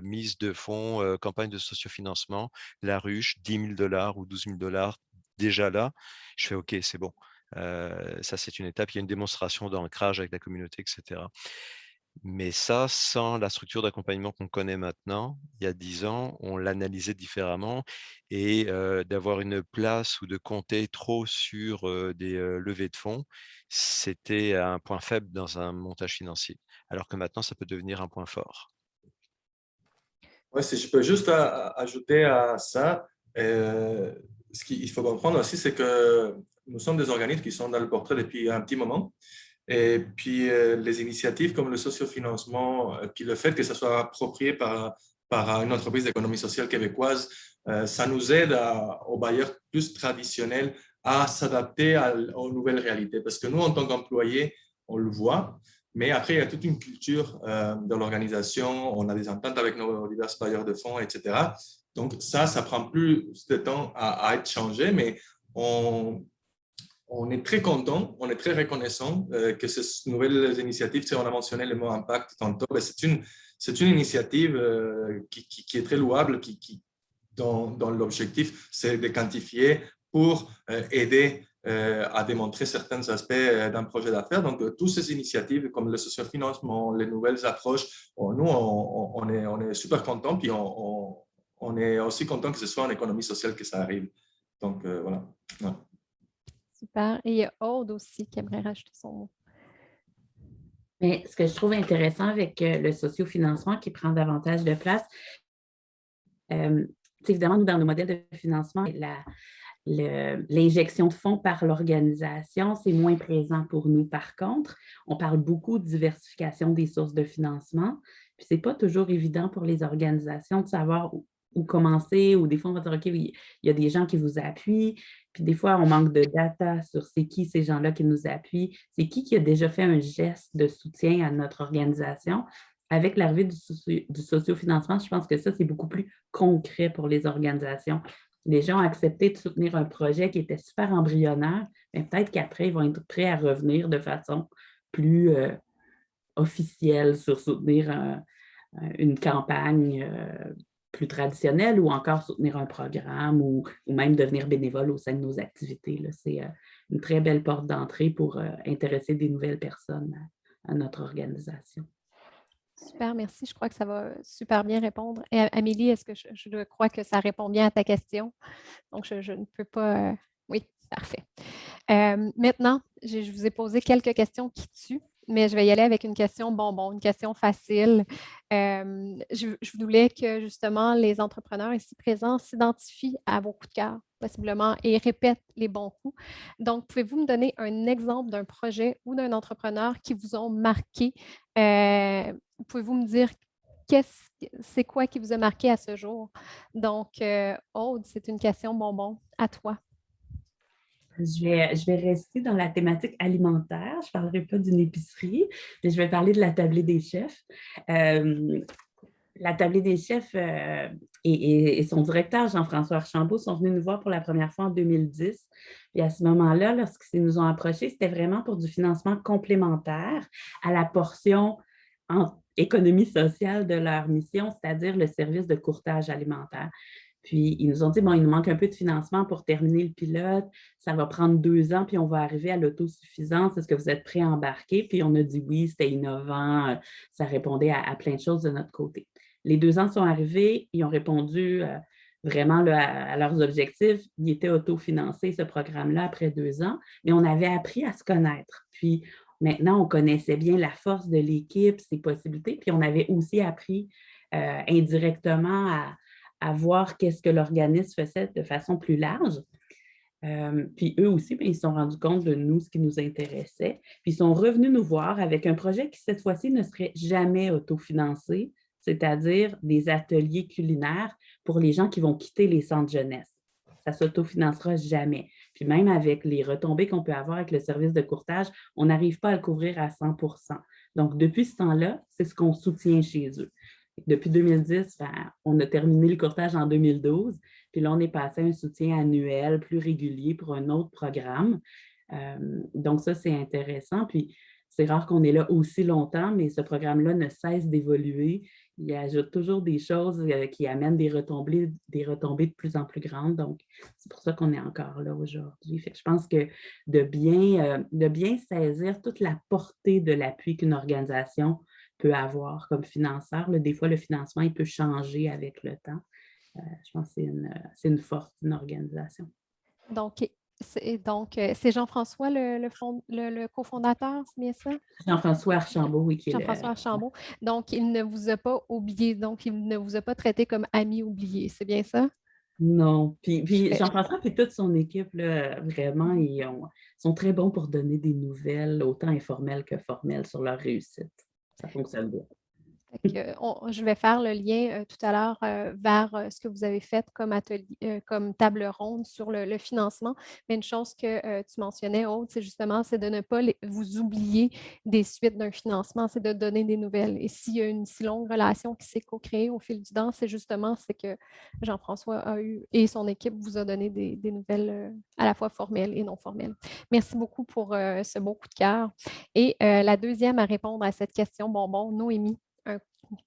mise de fonds, campagne de sociofinancement, la ruche, 10 000 $ ou 12 000 $ déjà là, je fais OK, c'est bon. Ça, c'est une étape. Il y a une démonstration d'ancrage avec la communauté, etc. Mais ça, sans la structure d'accompagnement qu'on connaît maintenant, il y a 10 ans, on l'analysait différemment et d'avoir une place ou de compter trop sur des levées de fonds, c'était un point faible dans un montage financier. Alors que maintenant, ça peut devenir un point fort. Ouais, si je peux juste ajouter à ça, ce qu'il faut comprendre aussi, c'est que nous sommes des organismes qui sont dans le portrait depuis un petit moment. Et puis, les initiatives comme le sociofinancement, puis le fait que ça soit approprié par une entreprise d'économie sociale québécoise, ça nous aide aux bailleurs plus traditionnels à s'adapter aux nouvelles réalités. Parce que nous, en tant qu'employés, on le voit, mais après, il y a toute une culture de l'organisation. On a des ententes avec nos divers bailleurs de fonds, etc. Donc, ça prend plus de temps à être changé, mais on est très content, on est très reconnaissant que ces nouvelles initiatives, on a mentionné le mot impact tantôt, c'est une initiative qui est très louable, dont l'objectif, c'est de quantifier pour aider à démontrer certains aspects d'un projet d'affaires. Donc, toutes ces initiatives comme le sociofinancement, les nouvelles approches, nous, on est super contents, puis on est aussi content que ce soit en économie sociale que ça arrive. Donc, voilà. Ouais. Super. Et il y a Aude aussi qui aimerait rajouter son mot. Mais ce que je trouve intéressant avec le sociofinancement qui prend davantage de place, évidemment, nous, dans nos modèles de financement, l'injection de fonds par l'organisation, c'est moins présent pour nous. Par contre, on parle beaucoup de diversification des sources de financement. Puis, ce n'est pas toujours évident pour les organisations de savoir où commencer, ou des fois, on va dire, OK, il y a des gens qui vous appuient, puis des fois, on manque de data sur c'est qui ces gens-là qui nous appuient, c'est qui a déjà fait un geste de soutien à notre organisation. Avec l'arrivée du sociofinancement, je pense que ça, c'est beaucoup plus concret pour les organisations. Les gens ont accepté de soutenir un projet qui était super embryonnaire, mais peut-être qu'après, ils vont être prêts à revenir de façon plus officielle sur soutenir une campagne plus traditionnelle ou encore soutenir un programme ou même devenir bénévole au sein de nos activités. C'est une très belle porte d'entrée pour intéresser des nouvelles personnes à notre organisation. Super, merci. Je crois que ça va super bien répondre. Et Amélie, est-ce que je crois que ça répond bien à ta question? Donc, je ne peux pas... Oui, parfait. Maintenant, je vous ai posé quelques questions qui tuent, mais je vais y aller avec une question bonbon, une question facile. Je voulais que justement les entrepreneurs ici présents s'identifient à vos coups de cœur, possiblement, et répètent les bons coups. Donc, pouvez-vous me donner un exemple d'un projet ou d'un entrepreneur qui vous ont marqué? Pouvez-vous me dire c'est quoi qui vous a marqué à ce jour? Donc, Aude, c'est une question bonbon. À toi. Je vais rester dans la thématique alimentaire. Je ne parlerai pas d'une épicerie, mais je vais parler de la tablée des chefs. la tablée des chefs et son directeur, Jean-François Archambault, sont venus nous voir pour la première fois en 2010. Puis à ce moment-là, lorsqu'ils nous ont approchés, c'était vraiment pour du financement complémentaire à la portion en économie sociale de leur mission, c'est-à-dire le service de courtage alimentaire. Puis, ils nous ont dit, bon, il nous manque un peu de financement pour terminer le pilote. Ça va prendre 2 ans, puis on va arriver à l'autosuffisance. Est-ce que vous êtes prêts à embarquer? Puis, on a dit oui, c'était innovant. Ça répondait à plein de choses de notre côté. Les 2 ans sont arrivés. Ils ont répondu vraiment là, à leurs objectifs. Ils étaient autofinancés, ce programme-là, après 2 ans. Mais on avait appris à se connaître. Puis, maintenant, on connaissait bien la force de l'équipe, ses possibilités. Puis, on avait aussi appris indirectement à voir qu'est-ce que l'organisme faisait de façon plus large. Puis eux aussi, bien, ils se sont rendus compte de nous, ce qui nous intéressait. Puis ils sont revenus nous voir avec un projet qui, cette fois-ci, ne serait jamais autofinancé, c'est-à-dire des ateliers culinaires pour les gens qui vont quitter les centres jeunesse. Ça ne s'autofinancera jamais. Puis même avec les retombées qu'on peut avoir avec le service de courtage, on n'arrive pas à le couvrir à 100%. Donc, depuis ce temps-là, c'est ce qu'on soutient chez eux. Depuis 2010, on a terminé le courtage en 2012, puis là, on est passé à un soutien annuel plus régulier pour un autre programme. Donc ça, c'est intéressant. Puis c'est rare qu'on est là aussi longtemps, mais ce programme-là ne cesse d'évoluer. Il ajoute toujours des choses qui amènent des retombées de plus en plus grandes. Donc, c'est pour ça qu'on est encore là aujourd'hui. Fait que je pense que de bien saisir toute la portée de l'appui qu'une organisation peut avoir comme financeur. Là, des fois, le financement, il peut changer avec le temps. Je pense que c'est une force d'une organisation. Donc, c'est Jean-François le cofondateur, c'est bien ça? Jean-François Archambault, oui. Jean-François Archambault. Donc, il ne vous a pas oublié, donc il ne vous a pas traité comme ami oublié, c'est bien ça? Non. Puis Jean-François et toute son équipe, là, vraiment, ils sont très bons pour donner des nouvelles, autant informelles que formelles, sur leur réussite. Ça fonctionne bien. Je vais faire le lien tout à l'heure vers ce que vous avez fait comme atelier, comme table ronde sur le financement. Mais une chose que tu mentionnais, Aude, c'est justement de ne pas vous oublier des suites d'un financement, c'est de donner des nouvelles. Et s'il y a une si longue relation qui s'est co-créée au fil du temps, c'est que Jean-François a eu et son équipe vous a donné des nouvelles à la fois formelles et non formelles. Merci beaucoup pour ce beau coup de cœur. Et la deuxième à répondre à cette question, bonbon, Noémie. Un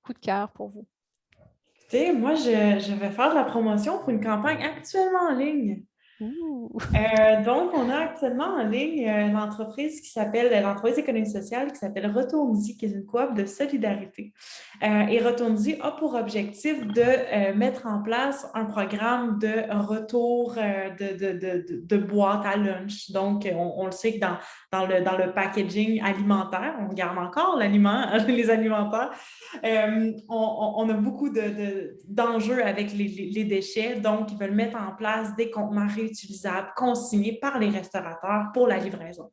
coup de cœur pour vous. Écoutez, moi, je vais faire de la promotion pour une campagne actuellement en ligne. Donc, on a actuellement en ligne l'entreprise économique sociale qui s'appelle Retourne-y, qui est une coop de solidarité. Et Retourne-y a pour objectif de mettre en place un programme de retour de boîte à lunch. Donc, on le sait que dans le packaging alimentaire, on garde encore les alimentaires. On a beaucoup d'enjeux avec les déchets. Donc, ils veulent mettre en place des contenants réutilisables, consignés par les restaurateurs pour la livraison.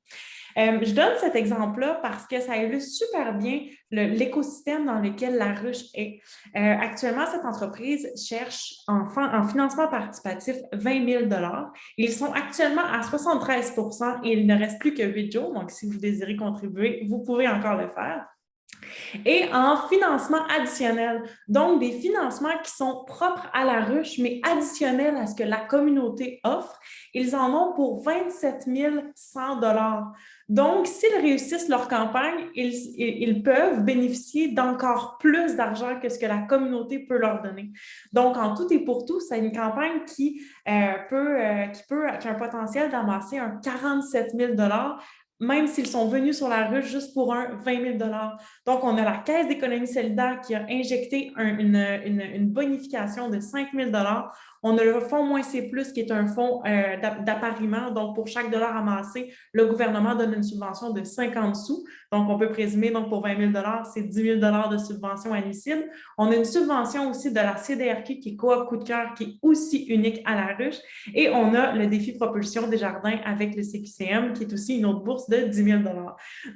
Je donne cet exemple-là parce que ça illustre super bien l'écosystème dans lequel La Ruche est. Actuellement, cette entreprise cherche en financement participatif 20 000 $. Ils sont actuellement à 73 % et il ne reste plus que 8 jours. Donc, si vous désirez contribuer, vous pouvez encore le faire. Et en financement additionnel, donc des financements qui sont propres à La Ruche, mais additionnels à ce que la communauté offre, ils en ont pour 27 100 $. Donc, s'ils réussissent leur campagne, ils peuvent bénéficier d'encore plus d'argent que ce que la communauté peut leur donner. Donc, en tout et pour tout, c'est une campagne qui a un potentiel d'amasser un 47 000 $, même s'ils sont venus sur La Ruche juste pour un 20 000 $. Donc, on a la Caisse d'économie solidaire qui a injecté une bonification de 5 000 $. On a le fonds Moins C+, qui est un fonds d'appariement. Donc, pour chaque dollar amassé, le gouvernement donne une subvention de 50 sous. Donc, on peut présumer, donc pour 20 000 $, c'est 10 000 $ de subvention admissible. On a une subvention aussi de la CDRQ, qui est Coop Coup de cœur, qui est aussi unique à La Ruche. Et on a le défi Propulsion des Jardins avec le CQCM, qui est aussi une autre bourse de 10 000 $.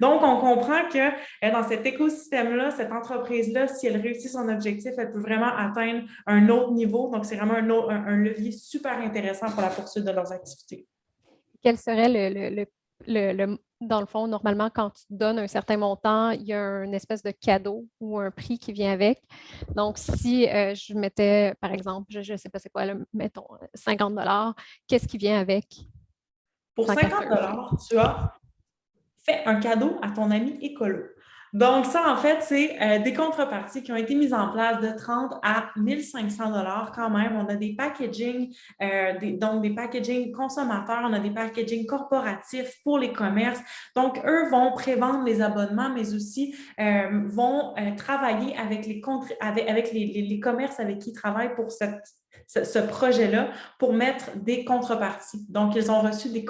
Donc, on comprend que dans cet écosystème-là, cette entreprise-là, si elle réussit son objectif, elle peut vraiment atteindre un autre niveau. Donc, c'est vraiment un levier super intéressant pour la poursuite de leurs activités. Quel serait dans le fond, normalement, quand tu donnes un certain montant, il y a une espèce de cadeau ou un prix qui vient avec. Donc, si je mettais, par exemple, je ne sais pas c'est quoi, là, mettons 50 qu'est-ce qui vient avec? Pour Tant qu'à 50 surfer. tu as fait un cadeau à ton ami écolo. Donc, ça, en fait, c'est des contreparties qui ont été mises en place de 30 à 1500 quand même. On a des packaging, donc des packaging consommateurs, on a des packaging corporatifs pour les commerces. Donc, eux vont prévendre les abonnements, mais aussi vont travailler avec les commerces avec qui ils travaillent pour ce projet-là pour mettre des contreparties. Donc, ils ont reçu des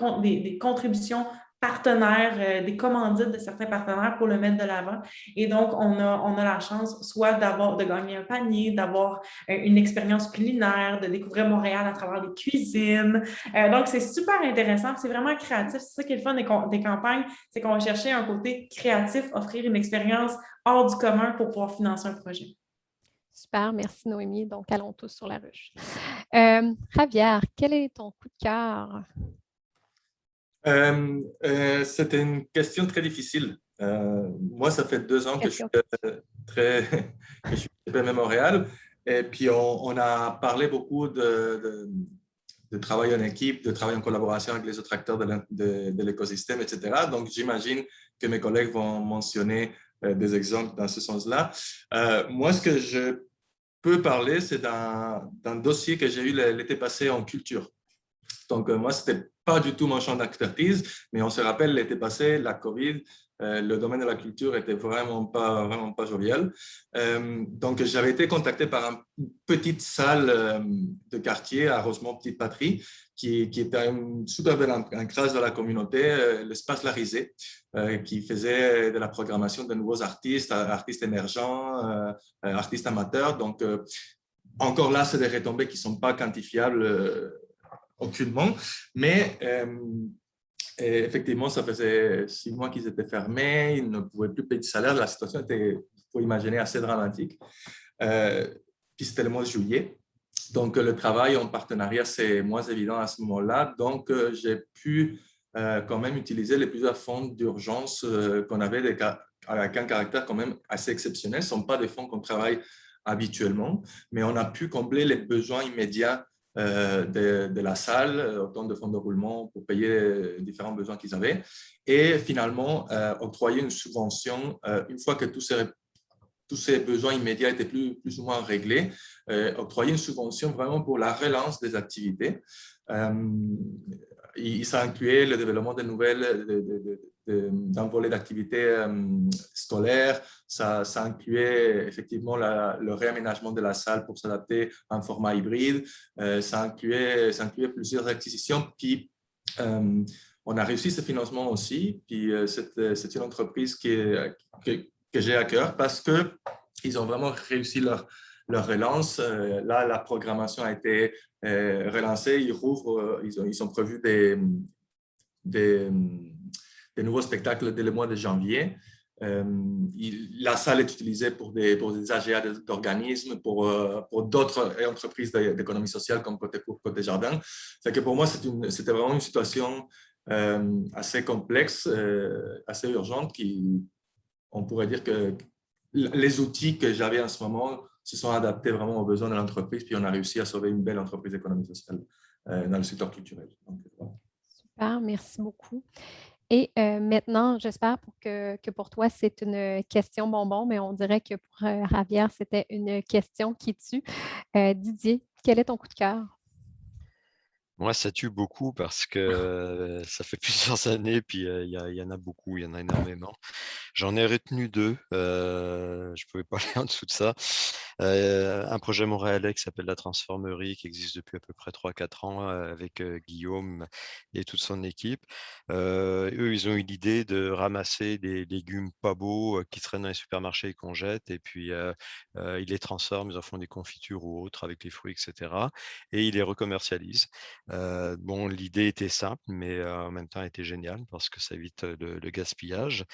contributions partenaires, des commandites de certains partenaires pour le mettre de l'avant. Et donc, on a la chance soit de gagner un panier, d'avoir une expérience culinaire, de découvrir Montréal à travers les cuisines. Donc, c'est super intéressant. C'est vraiment créatif. C'est ça qui est le fun des campagnes, c'est qu'on va chercher un côté créatif, offrir une expérience hors du commun pour pouvoir financer un projet. Super, merci Noémie. Donc, allons tous sur la ruche. Javier, quel est ton coup de cœur? C'était une question très difficile. Moi, ça fait 2 ans que je suis que je suis chez PME Montréal. Et puis, on a parlé beaucoup de travail en équipe, de travail en collaboration avec les autres acteurs de l'écosystème, etc. Donc, j'imagine que mes collègues vont mentionner des exemples dans ce sens-là. Moi, ce que je peux parler, c'est d'un dossier que j'ai eu l'été passé en culture. Donc, moi, ce n'était pas du tout mon champ d'expertise, mais on se rappelle, l'été passé, la COVID, le domaine de la culture était vraiment pas jovial. Donc, j'avais été contacté par une petite salle de quartier à Rosemont-Petite-Patrie, qui était une super belle ancrage de la communauté, l'espace Larisé, qui faisait de la programmation de nouveaux artistes, artistes émergents, artistes amateurs. Donc, encore là, c'est des retombées qui ne sont pas quantifiables aucunement, mais effectivement, ça faisait 6 mois qu'ils étaient fermés, ils ne pouvaient plus payer de salaire, la situation était, il faut imaginer, assez dramatique. Puis c'était le mois de juillet, donc le travail en partenariat, c'est moins évident à ce moment-là, donc j'ai pu quand même utiliser les plusieurs fonds d'urgence qu'on avait avec un caractère quand même assez exceptionnel. Ce ne sont pas des fonds qu'on travaille habituellement, mais on a pu combler les besoins immédiats de la salle, autant de fonds de roulement pour payer les différents besoins qu'ils avaient, et finalement octroyer une subvention une fois que tous ces besoins immédiats étaient plus ou moins réglés, octroyer une subvention vraiment pour la relance des activités. Ça incluait le développement de nouvelles, d'un volet d'activités scolaires. Ça incluait effectivement le réaménagement de la salle pour s'adapter à un format hybride. Ça incluait plusieurs acquisitions. Puis, on a réussi ce financement aussi. Puis, c'est une entreprise que j'ai à cœur parce qu'ils ont vraiment réussi leur relance. Là, la programmation a été relancée. Ils rouvrent, ils ont prévu des nouveaux spectacles dès le mois de janvier. La salle est utilisée pour des AGA d'organismes, pour d'autres entreprises d'économie sociale comme Côté Cour, Côté Jardin. C'est que pour moi, c'était vraiment une situation assez complexe, assez urgente, on pourrait dire que les outils que j'avais en ce moment se sont adaptés vraiment aux besoins de l'entreprise, puis on a réussi à sauver une belle entreprise d'économie sociale dans le secteur culturel. Donc, voilà. Super, merci beaucoup. Et maintenant, j'espère que pour toi, c'est une question bonbon, mais on dirait que pour Javier, c'était une question qui tue. Didier, quel est ton coup de cœur? Moi, ça tue beaucoup parce que ça fait plusieurs années, puis il y en a beaucoup, il y en a énormément. J'en ai retenu 2. Je ne pouvais pas aller en dessous de ça. Un projet montréalais qui s'appelle La Transformerie, qui existe depuis à peu près 3-4 ans avec Guillaume et toute son équipe. Eux, ils ont eu l'idée de ramasser des légumes pas beaux qui traînent dans les supermarchés et qu'on jette, et puis ils les transforment, ils en font des confitures ou autres avec les fruits, etc. Et ils les recommercialisent. Bon, l'idée était simple, mais en même temps, elle était géniale parce que ça évite le gaspillage.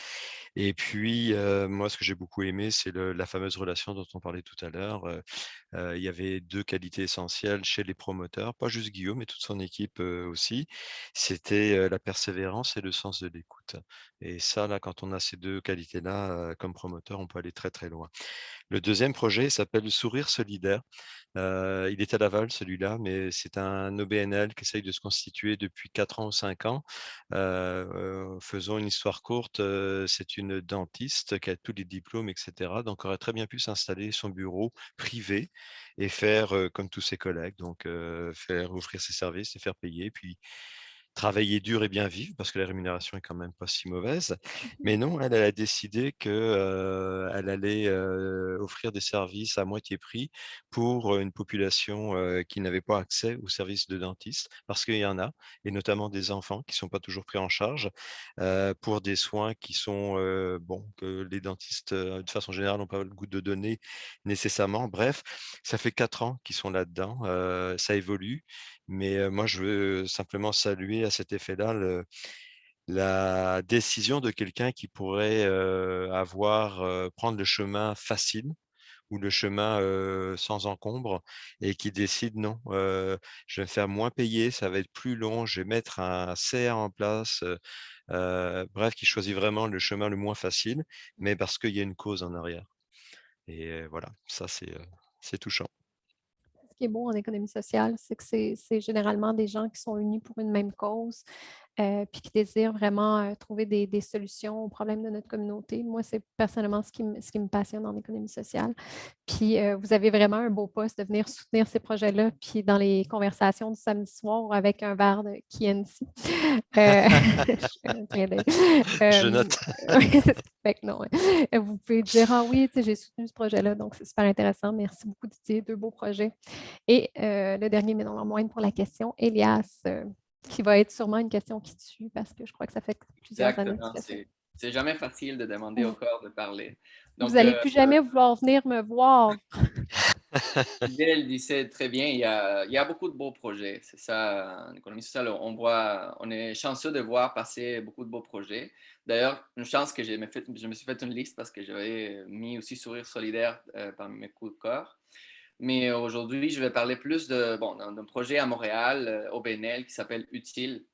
Et puis, moi, ce que j'ai beaucoup aimé, c'est la fameuse relation dont on parlait tout à l'heure. Il y avait 2 qualités essentielles chez les promoteurs, pas juste Guillaume, mais toute son équipe aussi. C'était la persévérance et le sens de l'écoute. impact. Et ça, là, quand on a ces deux qualités-là, comme promoteur, on peut aller très, très loin. Le deuxième projet s'appelle Sourire solidaire. Il est à Laval, celui-là, mais c'est un OBNL qui essaye de se constituer depuis 4 ans ou 5 ans. Faisons une histoire courte, c'est une dentiste qui a tous les diplômes, etc. Donc, aurait très bien pu s'installer son bureau privé et faire comme tous ses collègues, donc faire offrir ses services et faire payer, puis travailler dur et bien vivre parce que la rémunération est quand même pas si mauvaise. Mais non, elle a décidé que elle allait offrir des services à moitié prix pour une population qui n'avait pas accès aux services de dentiste, parce qu'il y en a, et notamment des enfants qui sont pas toujours pris en charge pour des soins qui sont bon, que les dentistes de façon générale n'ont pas le goût de donner nécessairement. Bref, ça fait 4 ans qu'ils sont là-dedans, ça évolue. Mais moi, je veux simplement saluer à cet effet-là la décision de quelqu'un qui pourrait prendre le chemin facile ou le chemin sans encombre et qui décide non, je vais me faire moins payer, ça va être plus long, je vais mettre un CR en place, bref, qui choisit vraiment le chemin le moins facile, mais parce qu'il y a une cause en arrière. Et voilà, ça c'est touchant. Ce qui est beau en économie sociale, c'est que c'est généralement des gens qui sont unis pour une même cause, puis qui désirent vraiment trouver des solutions aux problèmes de notre communauté. Moi, c'est personnellement ce qui me passionne en économie sociale. Puis vous avez vraiment un beau poste de venir soutenir ces projets-là, puis dans les conversations du samedi soir avec un verre de Chianti. Je fais un clin d'œil. Je note. Fait que non, vous pouvez dire, ah oui, tu sais, j'ai soutenu ce projet-là, donc c'est super intéressant. Merci beaucoup, Didier, 2 beaux projets. Et le dernier, mais non le moindre pour la question, Elias, qui va être sûrement une question qui tue parce que je crois que ça fait plusieurs années que tu Exactement. fais ça. C'est jamais facile de demander au corps de parler. Vous Donc, n'allez plus jamais vouloir venir me voir. elle disait très bien, il y a beaucoup de beaux projets. C'est ça, en économie sociale, on est chanceux de voir passer beaucoup de beaux projets. D'ailleurs, une chance que je me suis fait une liste parce que j'avais mis aussi Sourire solidaire parmi mes coups de cœur. Mais aujourd'hui, je vais parler plus d'un projet à Montréal, au BNL, qui s'appelle Utile,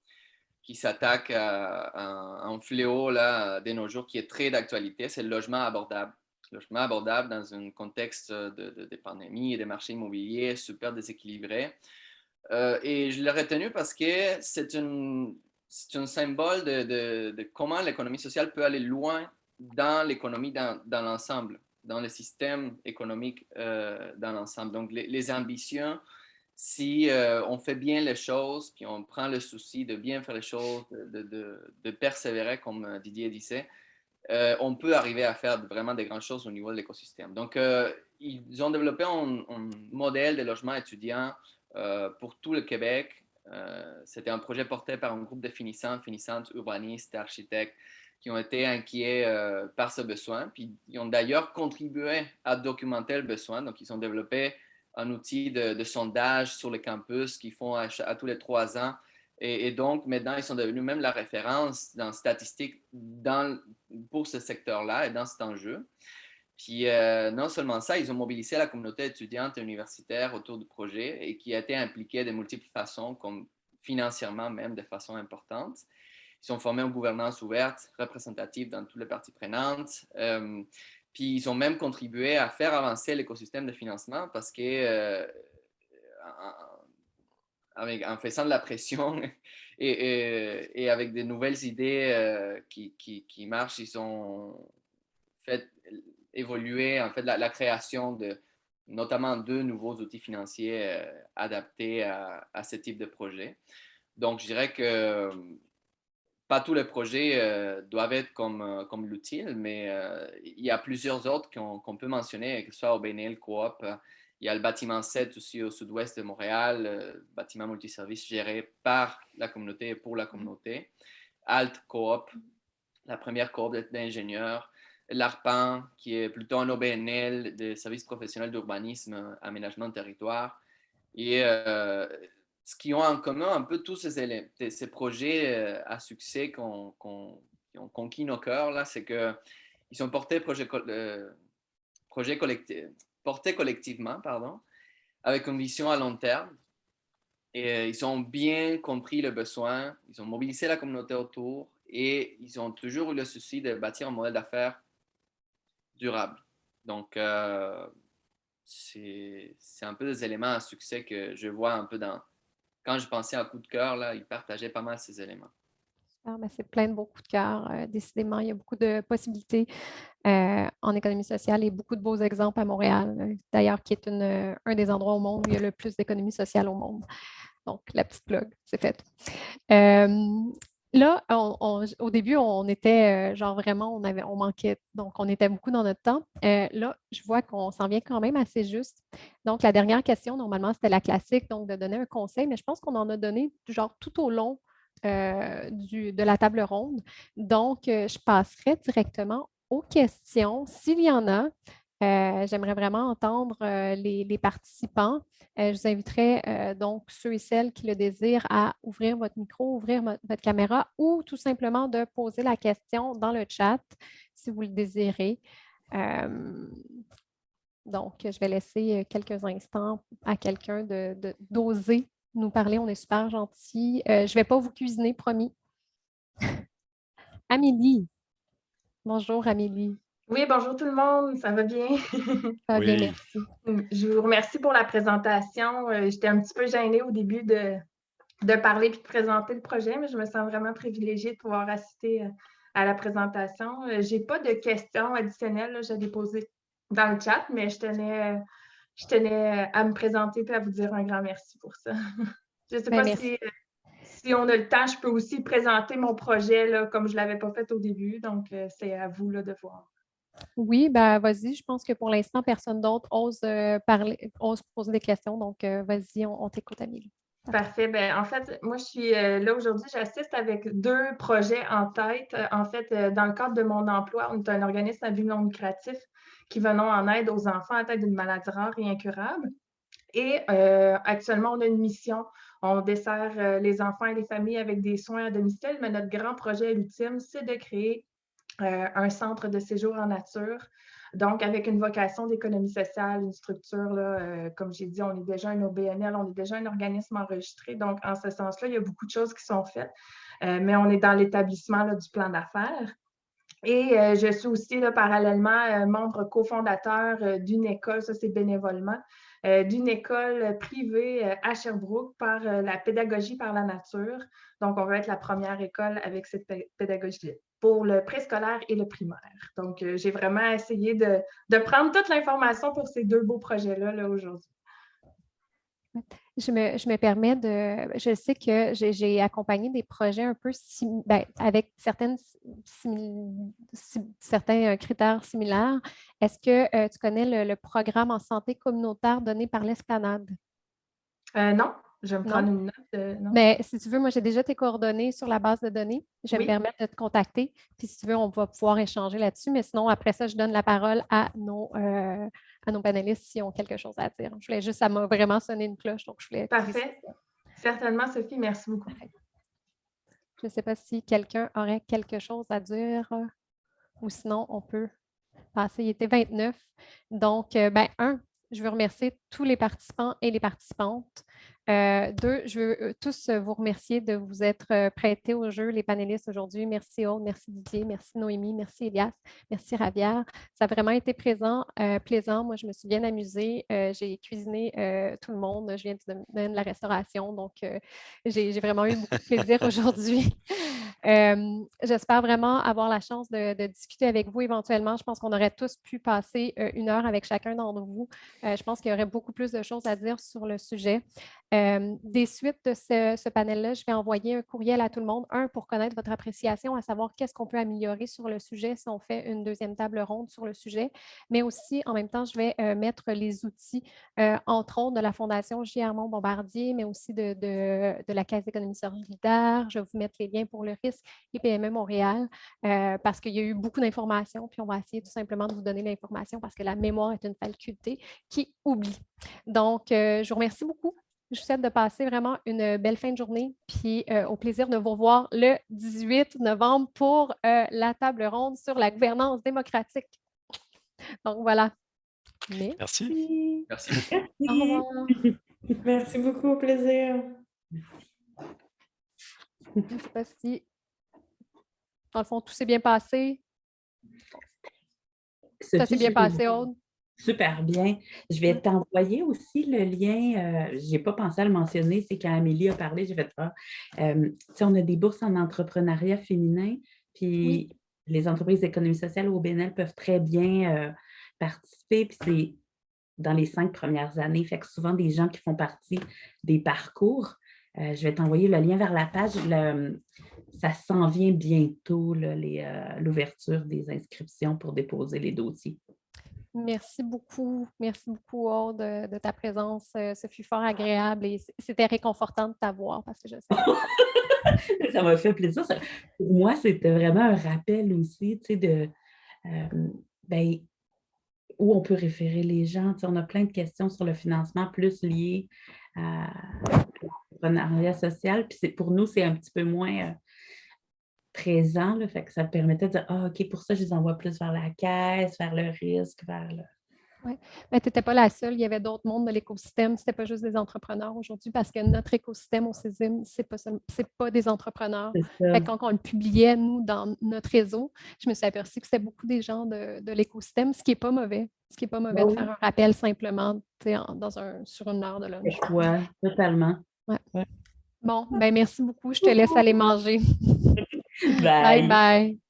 qui s'attaque à un fléau là, de nos jours qui est très d'actualité, c'est le logement abordable. Le logement abordable dans un contexte de pandémie et des marchés immobiliers super déséquilibrés. Et je l'ai retenu parce que c'est un symbole de comment l'économie sociale peut aller loin dans l'économie dans l'ensemble, dans le système économique dans l'ensemble. Donc, les ambitions, si on fait bien les choses, puis on prend le souci de bien faire les choses, de persévérer, comme Didier disait, on peut arriver à faire vraiment des grandes choses au niveau de l'écosystème. Donc, ils ont développé un modèle de logement étudiant pour tout le Québec. C'était un projet porté par un groupe de finissantes, urbanistes, architectes qui ont été inquiets par ce besoin. Puis, ils ont d'ailleurs contribué à documenter le besoin. Donc, ils ont développé un outil de sondage sur le campus qu'ils font à tous les 3 ans. Et donc, maintenant, ils sont devenus même la référence dans statistiques pour ce secteur-là et dans cet enjeu. Puis, non seulement ça, ils ont mobilisé la communauté étudiante et universitaire autour du projet et qui a été impliquée de multiples façons, comme financièrement même de façon importante. Ils ont formé une gouvernance ouverte, représentative dans toutes les parties prenantes. Puis, ils ont même contribué à faire avancer l'écosystème de financement parce que en faisant de la pression et avec des nouvelles idées qui marchent, ils ont fait évoluer en fait la création de notamment 2 nouveaux outils financiers adaptés à ce type de projet. Donc, je dirais que pas tous les projets doivent être comme l'utile, mais il y a plusieurs autres qu'on peut mentionner, que ce soit au BNL, Coop. Il y a le bâtiment 7 aussi au sud-ouest de Montréal, bâtiment multiservice géré par la communauté et pour la communauté. Alt Coop, la première coop d'ingénieurs. L'ARPAN, qui est plutôt un OBNL de services professionnels d'urbanisme, aménagement de territoire. Et ce qu'ils ont en commun, un peu tous ces projets à succès qui ont conquis nos cœurs, là, c'est qu'ils sont portés collectivement, avec une vision à long terme. Et ils ont bien compris le besoin, ils ont mobilisé la communauté autour et ils ont toujours eu le souci de bâtir un modèle d'affaires durable. Donc, c'est un peu des éléments à succès que je vois un peu quand je pensais à coup de cœur, là, ils partageaient pas mal ces éléments. Ah, ben, c'est plein de beaux coups de cœur. Décidément, il y a beaucoup de possibilités en économie sociale et beaucoup de beaux exemples à Montréal, d'ailleurs, qui est un des endroits au monde où il y a le plus d'économie sociale au monde. Donc, la petite plug, c'est fait. Là, au début, on était genre vraiment, on manquait, donc on était beaucoup dans notre temps. Là, je vois qu'on s'en vient quand même assez juste. Donc, la dernière question, normalement, c'était la classique, donc de donner un conseil, mais je pense qu'on en a donné genre tout au long de la table ronde. Donc, je passerai directement aux questions. S'il y en a, j'aimerais vraiment entendre les participants. Je vous inviterai donc ceux et celles qui le désirent à ouvrir votre micro, ouvrir votre caméra ou tout simplement de poser la question dans le chat si vous le désirez. Donc, je vais laisser quelques instants à quelqu'un d'oser nous parler. On est super gentils. Je ne vais pas vous cuisiner, promis. Amélie. Bonjour, Amélie. Oui, bonjour tout le monde, ça va bien? Ça va bien, Oui. merci. Je vous remercie pour la présentation. J'étais un petit peu gênée au début de parler et de présenter le projet, mais je me sens vraiment privilégiée de pouvoir assister à la présentation. Je n'ai pas de questions additionnelles, là, je les ai posées dans le chat, mais je tenais à me présenter et à vous dire un grand merci pour ça. Je ne sais pas si on a le temps, je peux aussi présenter mon projet là, comme je ne l'avais pas fait au début, donc c'est à vous là, de voir. Oui, ben vas-y. Je pense que pour l'instant, personne d'autre ose ose poser des questions. Donc, vas-y, on t'écoute, Amélie. Parfait. Ben, en fait, moi, je suis là aujourd'hui, j'assiste avec 2 projets en tête. En fait, dans le cadre de mon emploi, on est un organisme à but non lucratif qui venons en aide aux enfants atteints d'une maladie rare et incurable. Et actuellement, on a une mission. On dessert les enfants et les familles avec des soins à domicile, mais notre grand projet ultime, c'est de créer un centre de séjour en nature. Donc, avec une vocation d'économie sociale, une structure, là, comme j'ai dit, on est déjà un OBNL, on est déjà un organisme enregistré. Donc, en ce sens-là, il y a beaucoup de choses qui sont faites, mais on est dans l'établissement du plan d'affaires. Et je suis aussi, là, parallèlement, membre cofondateur d'une école, ça c'est bénévolement, d'une école privée à Sherbrooke par la pédagogie par la nature. Donc, on va être la première école avec cette pédagogie pour le préscolaire et le primaire. Donc, j'ai vraiment essayé de prendre toute l'information pour ces 2 beaux projets-là là, aujourd'hui. Je me permets je sais que j'ai accompagné des projets un peu avec certains critères similaires. Est-ce que tu connais le programme en santé communautaire donné par l'Esplanade? Non, je vais me prendre Non? une note. Non. Mais si tu veux, moi, j'ai déjà tes coordonnées sur la base de données. Je vais me Oui. permettre de te contacter. Puis si tu veux, on va pouvoir échanger là-dessus. Mais sinon, après ça, je donne la parole à nos panélistes s'ils ont quelque chose à dire. Je voulais juste, ça m'a vraiment sonné une cloche. Donc, je voulais. Parfait. Certainement, Sophie, merci beaucoup. Je ne sais pas si quelqu'un aurait quelque chose à dire ou sinon, on peut passer. Il était 29. Donc, je veux remercier tous les participants et les participantes. 2, je veux tous vous remercier de vous être prêtés au jeu, les panélistes aujourd'hui. Merci Aude, merci Didier, merci Noémie, merci Elias, merci Ravière. Ça a vraiment été plaisant. Moi, je me suis bien amusée. J'ai cuisiné tout le monde. Je viens du domaine de la restauration, donc j'ai vraiment eu beaucoup de plaisir aujourd'hui. J'espère vraiment avoir la chance de discuter avec vous éventuellement. Je pense qu'on aurait tous pu passer 1 heure avec chacun d'entre vous. Je pense qu'il y aurait beaucoup plus de choses à dire sur le sujet. Des suites de ce panel-là, je vais envoyer un courriel à tout le monde. Pour connaître votre appréciation, à savoir qu'est-ce qu'on peut améliorer sur le sujet si on fait une 2e table ronde sur le sujet. Mais aussi, en même temps, je vais mettre les outils, entre autres, de la Fondation J. Armand-Bombardier, mais aussi de la Caisse d'économie solidaire. Je vais vous mettre les liens pour le risque et PME Montréal parce qu'il y a eu beaucoup d'informations, puis on va essayer tout simplement de vous donner l'information parce que la mémoire est une faculté qui oublie. Donc, je vous remercie beaucoup. Je vous souhaite de passer vraiment une belle fin de journée, puis au plaisir de vous revoir le 18 novembre pour la table ronde sur la gouvernance démocratique. Donc, voilà. Merci. Merci. Au revoir. Merci beaucoup, au plaisir. Je ne sais pas si Dans le fond, tout s'est bien passé? Ça Sophie, s'est bien passé, Aude? Super bien. Je vais t'envoyer aussi le lien. Je n'ai pas pensé à le mentionner, c'est quand Amélie a parlé, j'ai fait ça. On a des bourses en entrepreneuriat féminin, puis les entreprises d'économie sociale au BNL peuvent très bien participer, puis c'est dans les 5 premières années. Fait que souvent, des gens qui font partie des parcours. Je vais t'envoyer le lien vers la page. Ça s'en vient bientôt, l'ouverture des inscriptions pour déposer les dossiers. Merci beaucoup, Aude, de ta présence. Ce fut fort agréable et c'était réconfortant de t'avoir parce que je sais. Ça m'a fait plaisir. Pour moi, c'était vraiment un rappel aussi, de où on peut référer les gens. On a plein de questions sur le financement plus liées à l'entrepreneuriat social. Puis pour nous, c'est un petit peu moins présent. Là, fait que ça permettait de dire, OK, pour ça, je les envoie plus vers la caisse, vers le risque, vers le... Oui, mais tu n'étais pas la seule. Il y avait d'autres mondes de l'écosystème. Ce n'était pas juste des entrepreneurs aujourd'hui parce que notre écosystème au CESIM, ce n'est pas des entrepreneurs. Fait que quand on le publiait, nous, dans notre réseau, je me suis aperçue que c'était beaucoup des gens de l'écosystème, ce qui n'est pas mauvais. Ce qui n'est pas mauvais de faire un rappel simplement sur une heure de lunch. Oui, totalement. Ouais. Ouais. Bon, ben merci beaucoup. Je te laisse aller manger. Bye. Bye bye.